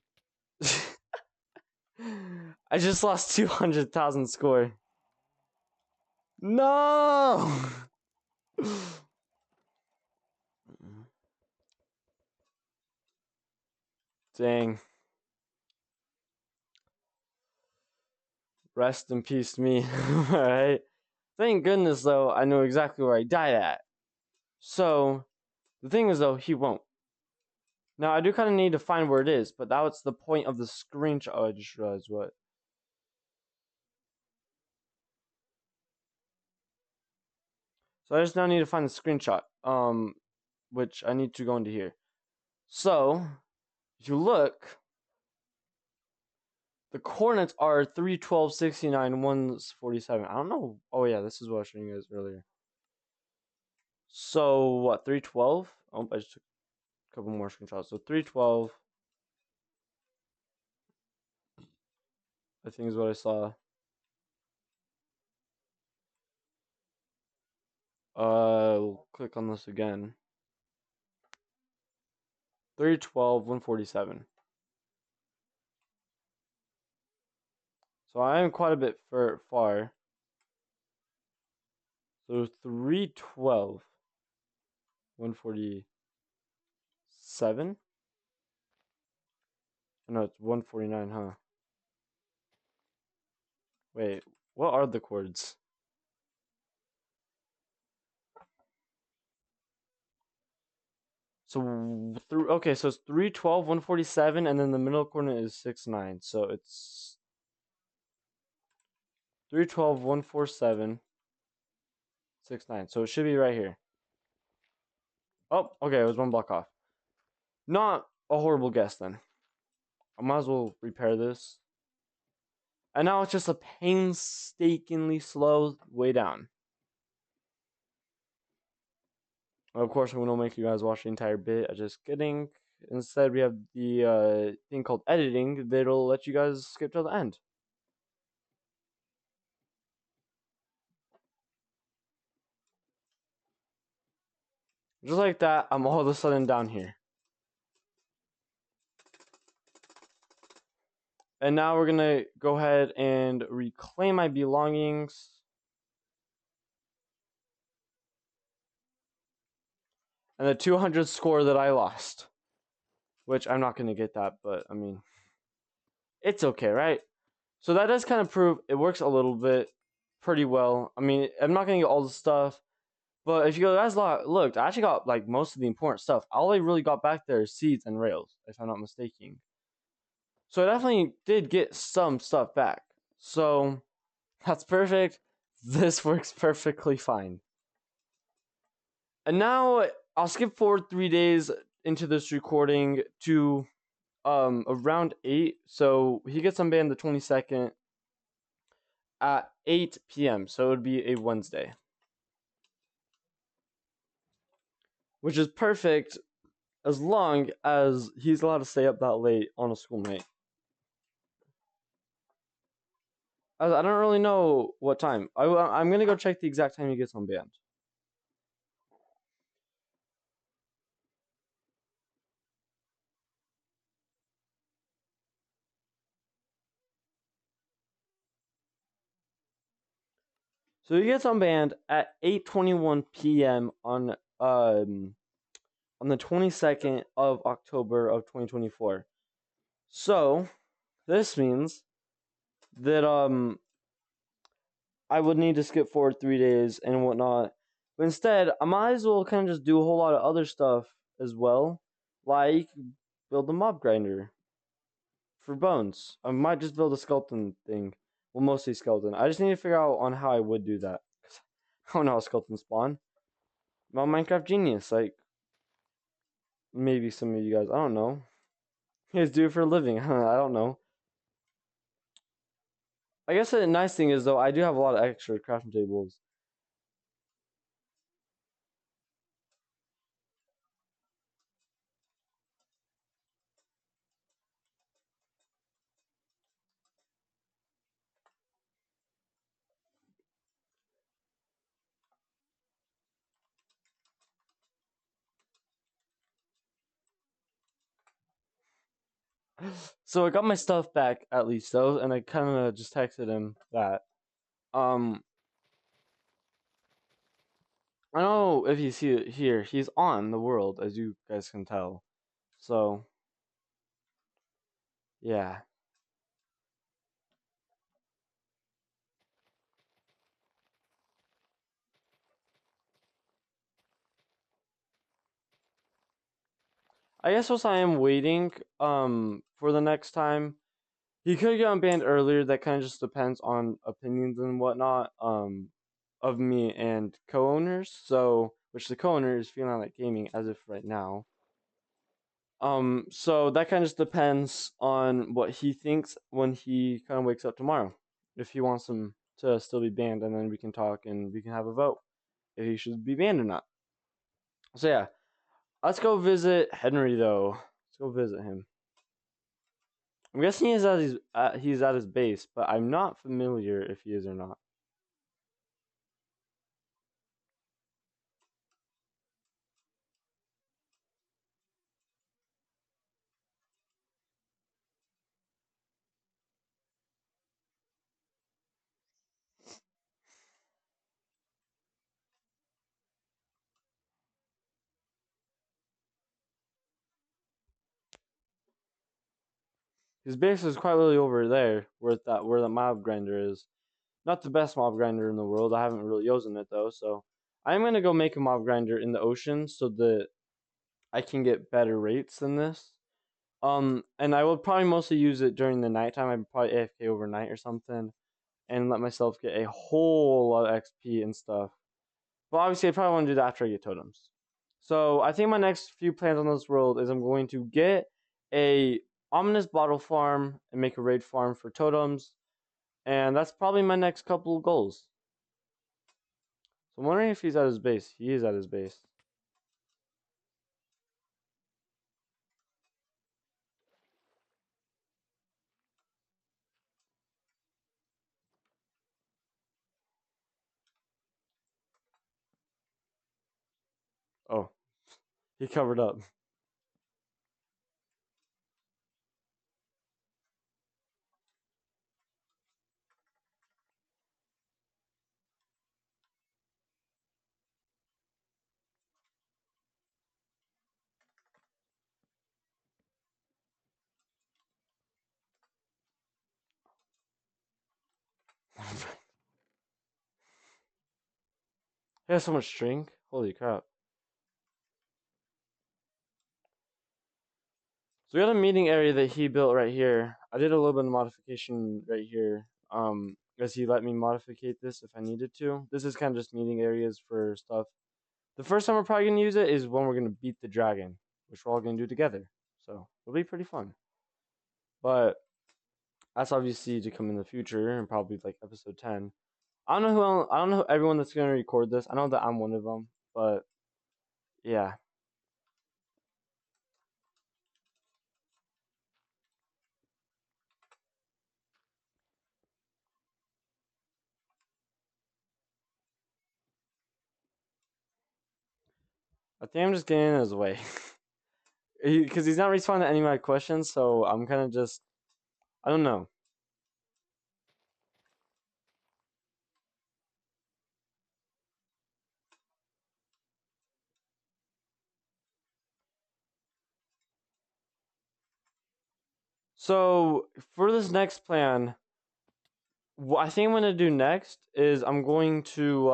I just lost 200,000 score. No! Dang. Rest in peace, me. Alright. Thank goodness, though, I know exactly where I died at. So, the thing is, though, he won't. Now, I do kind of need to find where it is, but that's the point of the screenshot. Oh, I just realized what. So I just now need to find the screenshot, which I need to go into here. So, if you look, the coordinates are 312, 69, 147. I don't know. Oh, yeah, this is what I was showing you guys earlier. So, what, 312? Oh, I just took a couple more screenshots. So, 312, I think is what I saw. We'll click on this again. 312, 147. So I am quite a bit far. So 312, 147? No, it's 149, huh? Wait, what are the chords? So okay, so it's 312, 147, and then the middle coordinate is 69. So it's 312, 147, 69. So it should be right here. Oh, okay, it was 1 block off. Not a horrible guess then. I might as well repair this. And now it's just a painstakingly slow way down. Of course, I'm gonna make you guys watch the entire bit. I'm just kidding. Instead, we have the thing called editing that'll let you guys skip till the end. Just like that, I'm all of a sudden down here. And now we're gonna go ahead and reclaim my belongings. And the 200 score that I lost. Which I'm not gonna get that, but I mean, it's okay, right? So that does kind of prove it works a little bit pretty well. I mean, I'm not gonna get all the stuff, but if you guys looked, I actually got like most of the important stuff. All I really got back there is seeds and rails, if I'm not mistaken. So I definitely did get some stuff back. So that's perfect. This works perfectly fine. And now I'll skip forward 3 days into this recording to around 8. So he gets unbanned the 22nd at 8 p.m. So it would be a Wednesday, which is perfect as long as he's allowed to stay up that late on a school night. I don't really know what time. I'm gonna go check the exact time he gets unbanned. So he gets unbanned at 8:21 p.m. On the 22nd of October of 2024. So this means that I would need to skip forward 3 days and whatnot. But instead, I might as well kind of just do a whole lot of other stuff as well, like build a mob grinder for bones. I might just build a skeleton thing. Well, mostly skeleton. I just need to figure out on how I would do that. I don't know how skeletons spawn. I'm a Minecraft genius. Like, maybe some of you guys. I don't know. You guys do it for a living. I don't know. I guess the nice thing is, though, I do have a lot of extra crafting tables. So I got my stuff back at least though, and I kind of just texted him that. Um, I don't know if he's here. He's on the world, as you guys can tell. So yeah, I guess whilst I am waiting, for the next time, he could get unbanned earlier. That kind of just depends on opinions and whatnot. Of me and co-owners. So, which the co-owner is feeling like gaming as if right now. So that kind of just depends on what he thinks when he kind of wakes up tomorrow. If he wants him to still be banned, and then we can talk and we can have a vote if he should be banned or not. So yeah, let's go visit Henry though. Let's go visit him. I'm guessing he's at his base, but I'm not familiar if he is or not. His base is quite literally over there, where the mob grinder is. Not the best mob grinder in the world. I haven't really using it though, so I'm gonna go make a mob grinder in the ocean so that I can get better rates than this. And I will probably mostly use it during the nighttime. I'm probably AFK overnight or something, and let myself get a whole lot of XP and stuff. But obviously, I probably want to do that after I get totems. So I think my next few plans on this world is I'm going to get a ominous bottle farm and make a raid farm for totems, and that's probably my next couple of goals. So I'm wondering if he's at his base. He is at his base. He covered up. He has so much string. Holy crap. So we got a meeting area that he built right here. I did a little bit of modification right here. As he let me modificate this if I needed to. This is kind of just meeting areas for stuff. The first time we're probably gonna use it is when we're gonna beat the dragon, which we're all gonna do together. So it'll be pretty fun. But that's obviously to come in the future and probably like episode 10. I don't know everyone that's gonna record this. I know that I'm one of them, but yeah. I think I'm just getting in his way. Because he's not responding to any of my questions, so I'm kind of just, I don't know. So for this next plan, what I think I'm gonna do next is I'm gonna go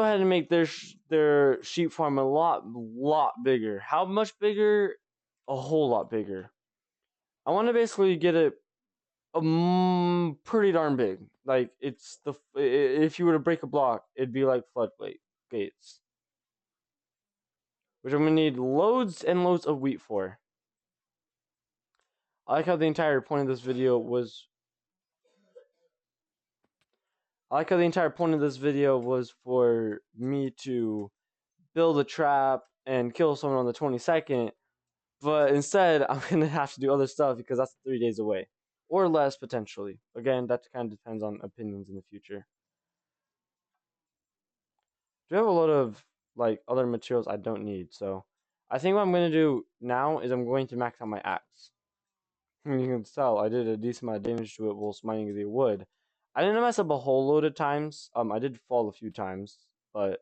ahead and make their sheep farm a lot bigger. How much bigger? A whole lot bigger. I want to basically get it pretty darn big. Like it's if you were to break a block, it'd be like floodgate gates, which I'm gonna need loads and loads of wheat for. I like how the entire point of this video was. I like how the entire point of this video was for me to build a trap and kill someone on the 22nd, but instead I'm gonna have to do other stuff because that's 3 days away, or less potentially. Again, that kind of depends on opinions in the future. Do have a lot of like other materials I don't need, so I think what I'm gonna do now is I'm going to max out my axe. You can tell I did a decent amount of damage to it whilst mining the wood. I didn't mess up a whole load of times. I did fall a few times, but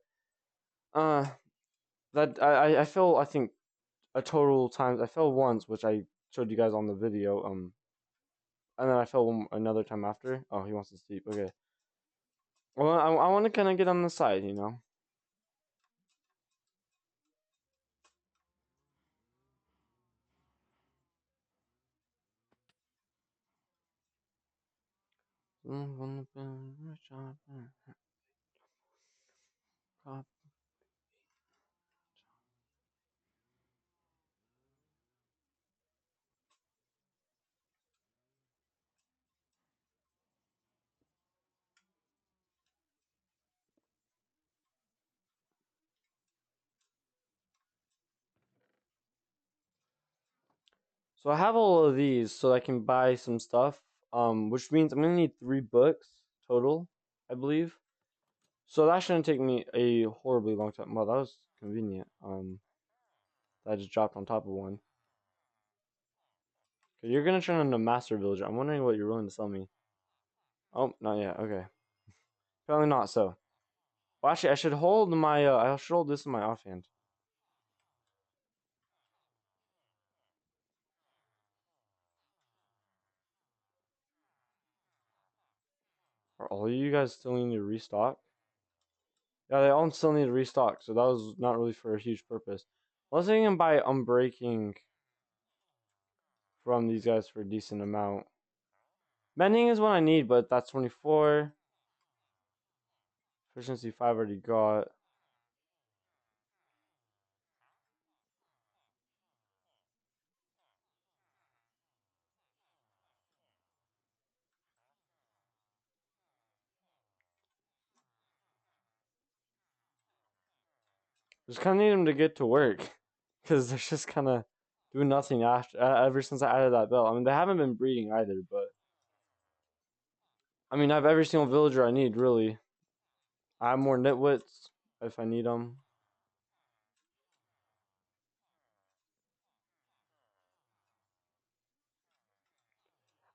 uh, that I fell I think a total times I fell once, which I showed you guys on the video. And then I fell another time after. Oh, he wants to sleep. Okay. Well, I want to kind of get on the side, you know. So I have all of these, so I can buy some stuff. Which means I'm gonna need 3 books total, I believe. So that shouldn't take me a horribly long time. Well, that was convenient. That I just dropped on top of one. Okay, you're gonna turn into a master villager. I'm wondering what you're willing to sell me. Oh, not yet. Okay, apparently not. So, well, actually, I should hold my. I should hold this in my offhand. Are all of you guys still need to restock? Yeah, they all still need to restock. So that was not really for a huge purpose. Unless I can buy unbreaking from these guys for a decent amount. Mending is what I need, but that's 24. Efficiency 5 already got. Just kind of need them to get to work. Because they're just kind of doing nothing after ever since I added that belt. I mean, they haven't been breeding either, but. I mean, I have every single villager I need, really. I have more nitwits if I need them.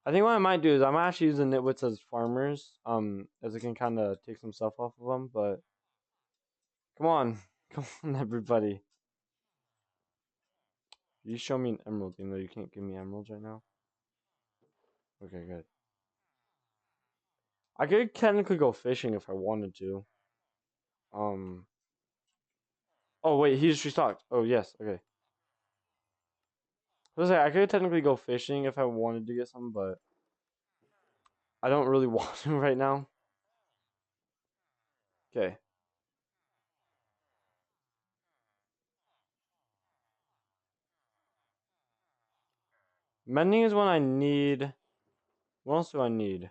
I think what I might do is I might actually use the nitwits as farmers, as it can kind of take some stuff off of them. But come on, come on, everybody. You show me an emerald, even though you can't give me emeralds right now. Okay, good. I could technically go fishing if I wanted to. Um. Oh wait, he just restocked. Oh yes, okay. I could technically go fishing if I wanted to get some, but I don't really want to right now. Okay. Mending is one I need. What else do I need?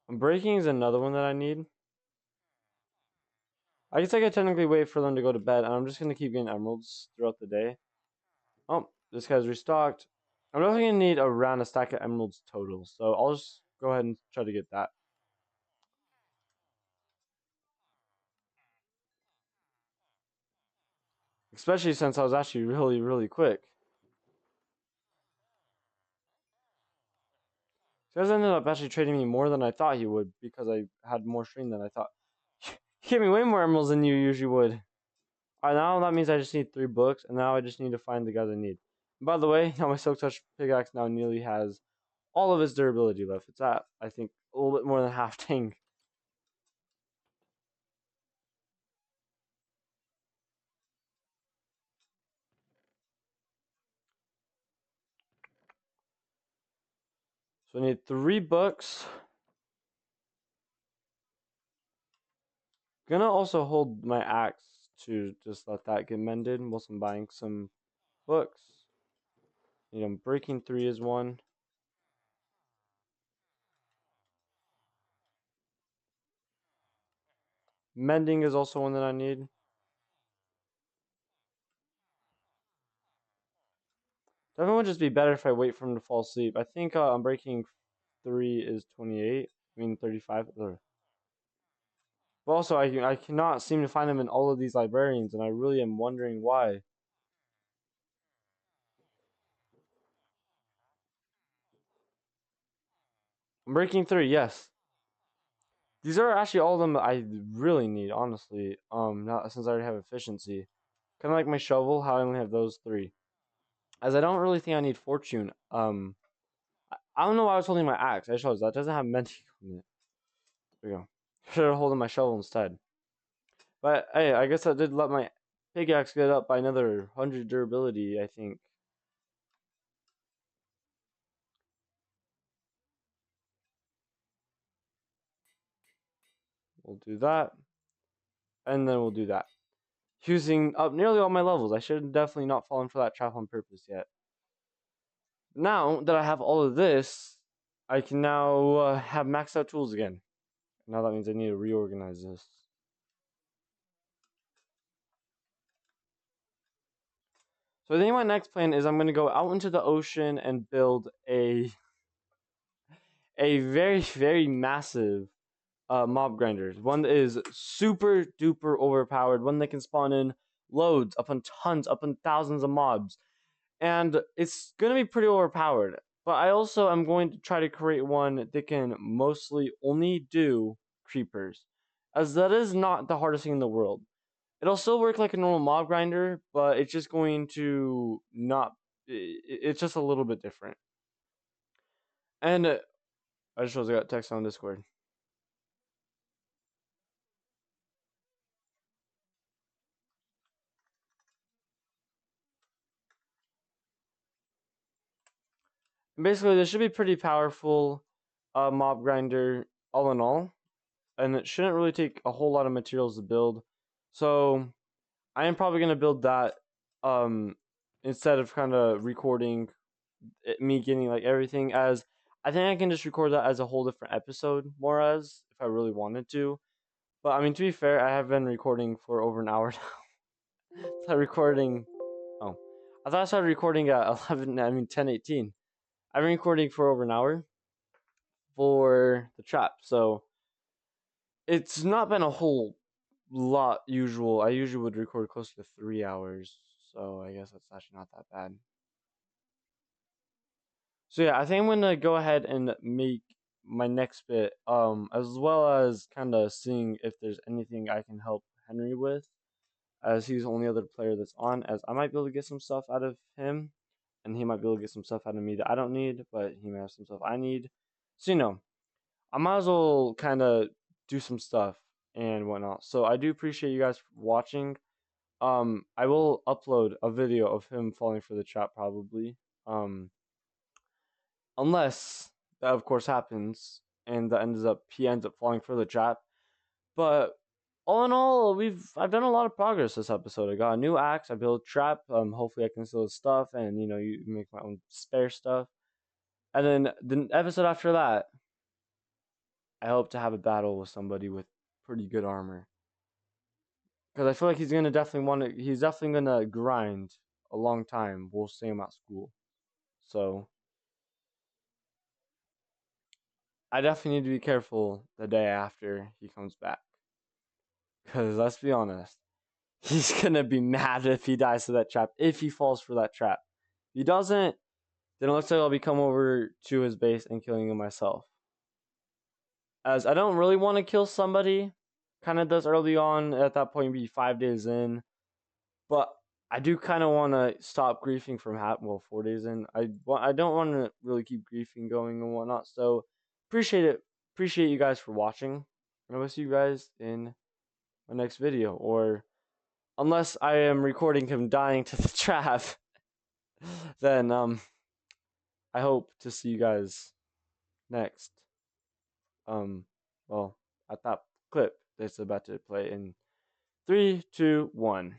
Breaking is another one that I need. I guess I could technically wait for them to go to bed, and I'm just gonna keep getting emeralds throughout the day. Oh, this guy's restocked. I'm definitely gonna need around a stack of emeralds total, so I'll just go ahead and try to get that. Especially since I was actually really, really quick. This guys ended up actually trading me more than I thought he would because I had more stream than I thought. He gave me way more emeralds than you usually would. Alright, now that means I just need 3 books, and now I just need to find the guys I need. And by the way, now my Silk Touch pickaxe now nearly has all of its durability left. It's at, I think, a little bit more than half tank. So I need 3 books. Gonna also hold my axe to just let that get mended whilst I'm buying some books. You know, breaking 3 is one. Mending is also one that I need. Definitely would just be better if I wait for him to fall asleep. I think I'm breaking 3 is 28. I mean 35. Ugh. But also, I cannot seem to find them in all of these librarians, and I really am wondering why. I'm breaking 3, yes. These are actually all of them I really need, honestly. Not since I already have efficiency. Kind of like my shovel, how I only have those 3. As I don't really think I need fortune. I don't know why I was holding my axe. I just realized that doesn't have mending on it. There we go. Should have holding my shovel instead. But hey, I guess I did let my pickaxe get up by another 100 durability, I think. We'll do that. And then we'll do that. Using up nearly all my levels. I should have definitely not fallen for that trap on purpose yet. Now that I have all of this, I can now have maxed out tools again. Now that means I need to reorganize this. So I think my next plan is I'm going to go out into the ocean and build a very, very massive mob grinder. One that is super duper overpowered. One that can spawn in loads, upon tons, upon thousands of mobs. And it's going to be pretty overpowered. But I also am going to try to create one that can mostly only do creepers. As that is not the hardest thing in the world. It'll still work like a normal mob grinder, but it's just going to not. It's just a little bit different. And I just realized I got text on Discord. Basically, this should be pretty powerful mob grinder all in all, and it shouldn't really take a whole lot of materials to build. So I am probably gonna build that um, instead of kind of recording me getting like everything, as I think I can just record that as a whole different episode, more as if I really wanted to. But I mean, to be fair, I have been recording for over an hour now. Started recording. Oh, I thought I started recording at 11. I mean 10:18. I've been recording for over an hour for the trap, so it's not been a whole lot usual. I usually would record close to 3 hours, So I guess that's actually not that bad. So yeah, I think I'm gonna go ahead and make my next bit, as well as kind of seeing if there's anything I can help Henry with, as he's the only other player that's on, as I might be able to get some stuff out of him, and he might be able to get some stuff out of me that I don't need, but he may have some stuff I need. So I might as well kind of do some stuff and whatnot. So I do appreciate you guys for watching. I will upload a video of him falling for the trap probably. Unless that of course happens and that he ends up falling for the trap. But all in all, I've done a lot of progress this episode. I got a new axe, I built a trap, hopefully I can steal his stuff and you make my own spare stuff. And then the episode after that, I hope to have a battle with somebody with pretty good armor. Because I feel like he's definitely gonna grind a long time. We'll see him at school. So I definitely need to be careful the day after he comes back. Because let's be honest, he's gonna be mad if he dies to that trap, if he falls for that trap. If he doesn't, then it looks like I'll be coming over to his base and killing him myself. As I don't really want to kill somebody, kind of does early on, at that point, be 5 days in. But I do kind of want to stop griefing from 4 days in. I don't want to really keep griefing going and whatnot. So appreciate you guys for watching, and I will see you guys in my next video. Or unless I am recording him dying to the trap, then I hope to see you guys next. Well, at that clip that's about to play in 3, 2, 1.